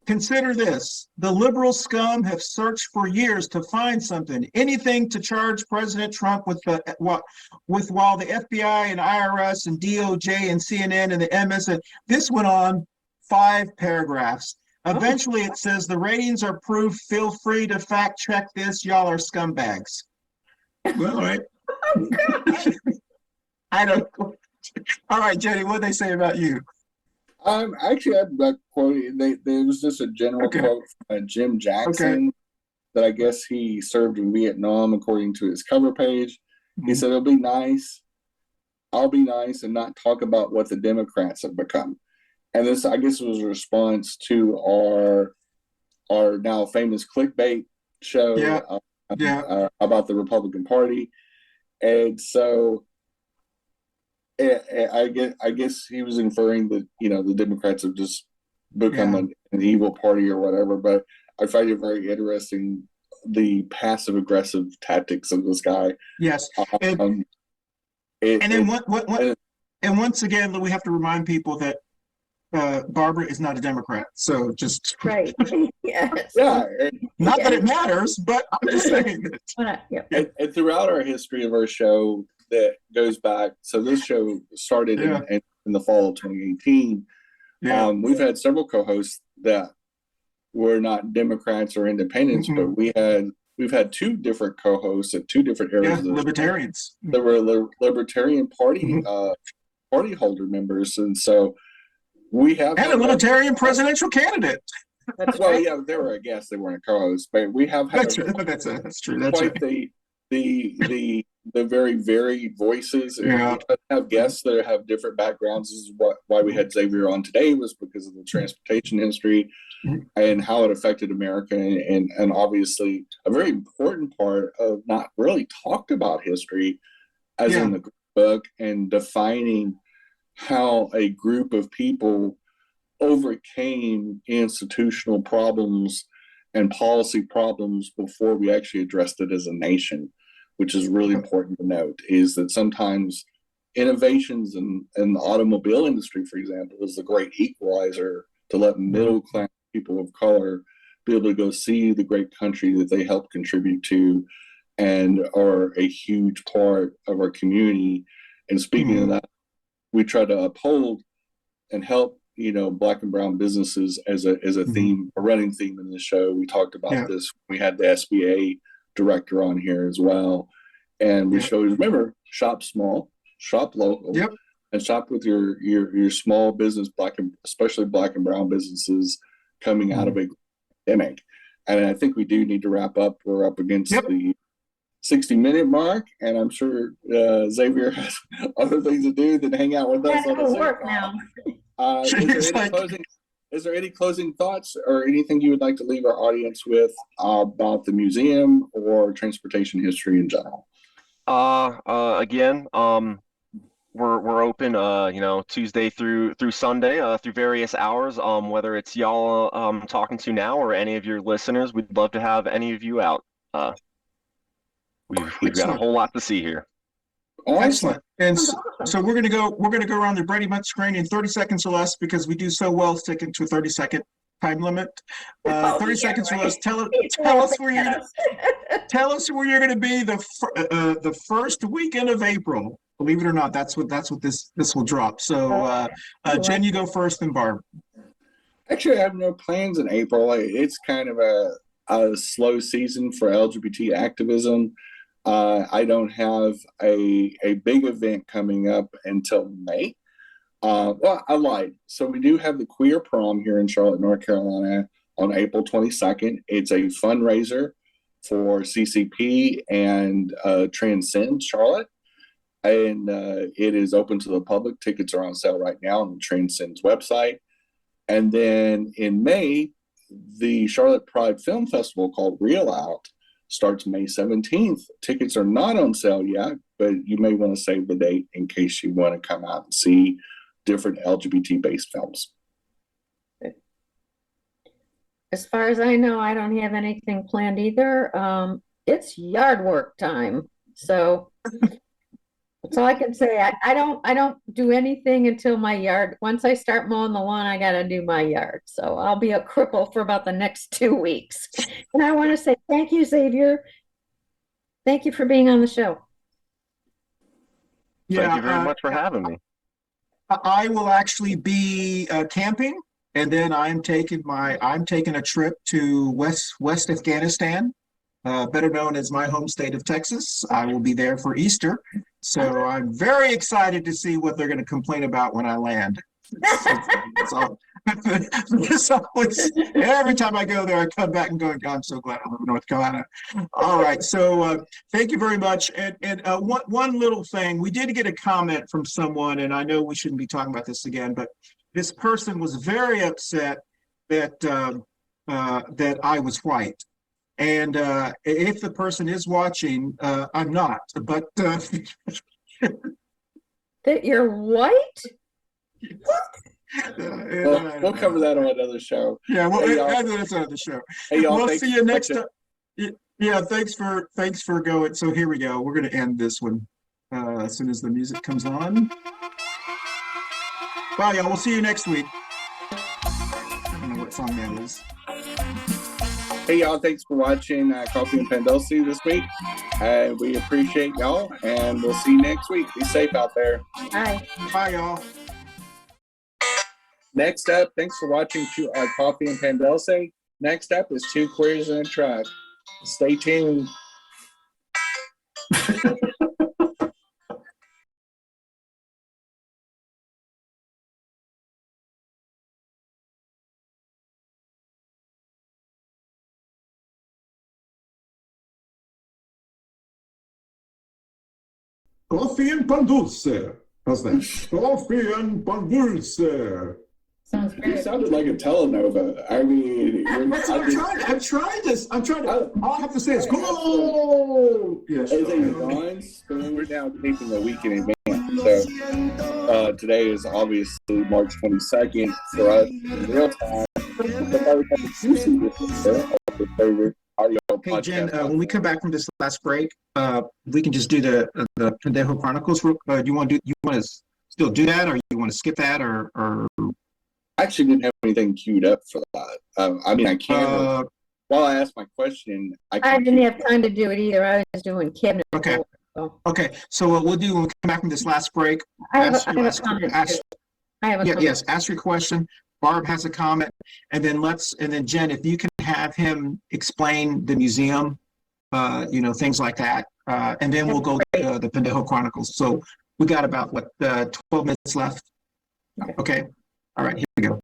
Consider this. The liberal scum have searched for years to find something, anything to charge President Trump with while the FBI and IRS and DOJ and CNN and the MS. This went on 5 paragraphs. Eventually it says the ratings are proof. Feel free to fact check this. Y'all are scumbags. Well, all right. I don't know. All right, Jenny, what did they say about you? Actually, I'm not quoting. There was just a general quote from Jim Jackson that I guess he served in Vietnam, according to his cover page. He said, "It'll be nice. I'll be nice and not talk about what the Democrats have become." And this, I guess, was a response to our now famous clickbait show about the Republican Party, and so. I guess he was inferring that, you know, the Democrats have just become an evil party or whatever. But I find it very interesting, the passive aggressive tactics of this guy. Yes, and once again, we have to remind people that Barbara is not a Democrat. So just right. Yes. Yeah. Not that it matters, but I'm just saying that. And throughout our history of our show, that goes back. So this show started in the fall of 2018. We've had several co-hosts that were not Democrats or independents, but we've had 2 different co-hosts at 2 different areas. Yeah, libertarians. There were Libertarian Party party holder members, and so we have a Libertarian presidential candidate. Well, yeah, they were a guest; they weren't a co-host, but we have had that's true. That's quite the very varied voices. And we have guests that have different backgrounds. This is why we had Xavier on today, was because of the transportation history and how it affected America, and obviously a very important part of not really talked about history as in the book, and defining how a group of people overcame institutional problems and policy problems before we actually addressed it as a nation, which is really important to note, is that sometimes innovations in the automobile industry, for example, is the great equalizer to let middle-class people of color be able to go see the great country that they help contribute to and are a huge part of our community. And speaking of that, we try to uphold and help, Black and brown businesses as a theme, a running theme in the show. We talked about this. We had the SBA director on here as well. And we showed, remember, shop small, shop local, and shop with your small business, especially Black and brown businesses coming out of a pandemic. And I think we do need to wrap up. We're up against the 60-minute mark, and I'm sure Xavier has other things to do than hang out with us. On work now. Is there any closing thoughts or anything you would like to leave our audience with about the museum or transportation history in general? Again, we're open, Tuesday through Sunday, through various hours. Whether it's y'all talking to now or any of your listeners, we'd love to have any of you out. We've got a whole lot to see here. Excellent. And so we're gonna go around the Brady Bunch screen in 30 seconds or less, because we do so well sticking to a 30-second time limit. 30 seconds or less. Tell us where you're going to be the first weekend of April. Believe it or not, that's what this will drop. So Jen, you go first, then Barb. Actually, I have no plans in April. It's kind of a slow season for LGBT activism. I don't have a big event coming up until May. Well, I lied. So we do have the Queer Prom here in Charlotte, North Carolina on April 22nd. It's a fundraiser for CCP and Transcend Charlotte. And it is open to the public. Tickets are on sale right now on the Transcend's website. And then in May, the Charlotte Pride Film Festival called Real Out starts May 17th. Tickets are not on sale yet, but you may want to save the date in case you want to come out and see different LGBT-based films. As far as I know, I don't have anything planned either. It's yard work time, so that's all I can say. I don't do anything until my yard. Once I start mowing the lawn, I got to do my yard. So I'll be a cripple for about the next 2 weeks. And I want to say thank you, Xavier. Thank you for being on the show. Thank you very much for having me. I will actually be camping, and then I'm taking a trip to West Afghanistan, better known as my home state of Texas. I will be there for Easter, so I'm very excited to see what they're going to complain about when I land. Every time I go there, I come back and go, I'm so glad I live in North Carolina. All right, so thank you very much. And one little thing, we did get a comment from someone, and I know we shouldn't be talking about this again, but this person was very upset that that I was white. And if the person is watching, I'm not, but that you're white? We'll cover that on another show. Yeah, that's another show. Hey, y'all, we'll see you next time. Yeah, thanks for going. So here we go. We're going to end this one as soon as the music comes on. Bye, y'all. We'll see you next week. I don't know what song that is. Hey, y'all. Thanks for watching Coffee Pan Dulce this week. And we appreciate y'all. And we'll see you next week. Be safe out there. Bye. Bye, y'all. Next up, thanks for watching Coffee Pan Dulce. Next up is Two Queers in a Truck. Stay tuned. Coffee and Pan Dulce. How's that? Coffee and Pan Dulce. Sounds You great. sounded like a telenova. I mean, I'm trying this. All I have to say is go. Yes. As a non-spoon, we're now taping a week in advance. So today is obviously March 22nd for us in real time. But by the time you see this, your favorite audio Hey, Jen, podcast. when we come back from this last break, we can just do the Pendejo Chronicles. Do you want to still do that, or you want to skip that, or? I actually didn't have anything queued up for that. I mean, I can. While I ask my question, I didn't have time to do it either. I was doing cabinet. Okay. So. Okay. So what we'll do when we come back from this last break, I have a comment. yes, ask your question. Barb has a comment, and then Jen, if you can have him explain the museum, things like that, and then we'll go to the Pendejo Chronicles. So we got about 12 minutes left. Okay. All right, here we go.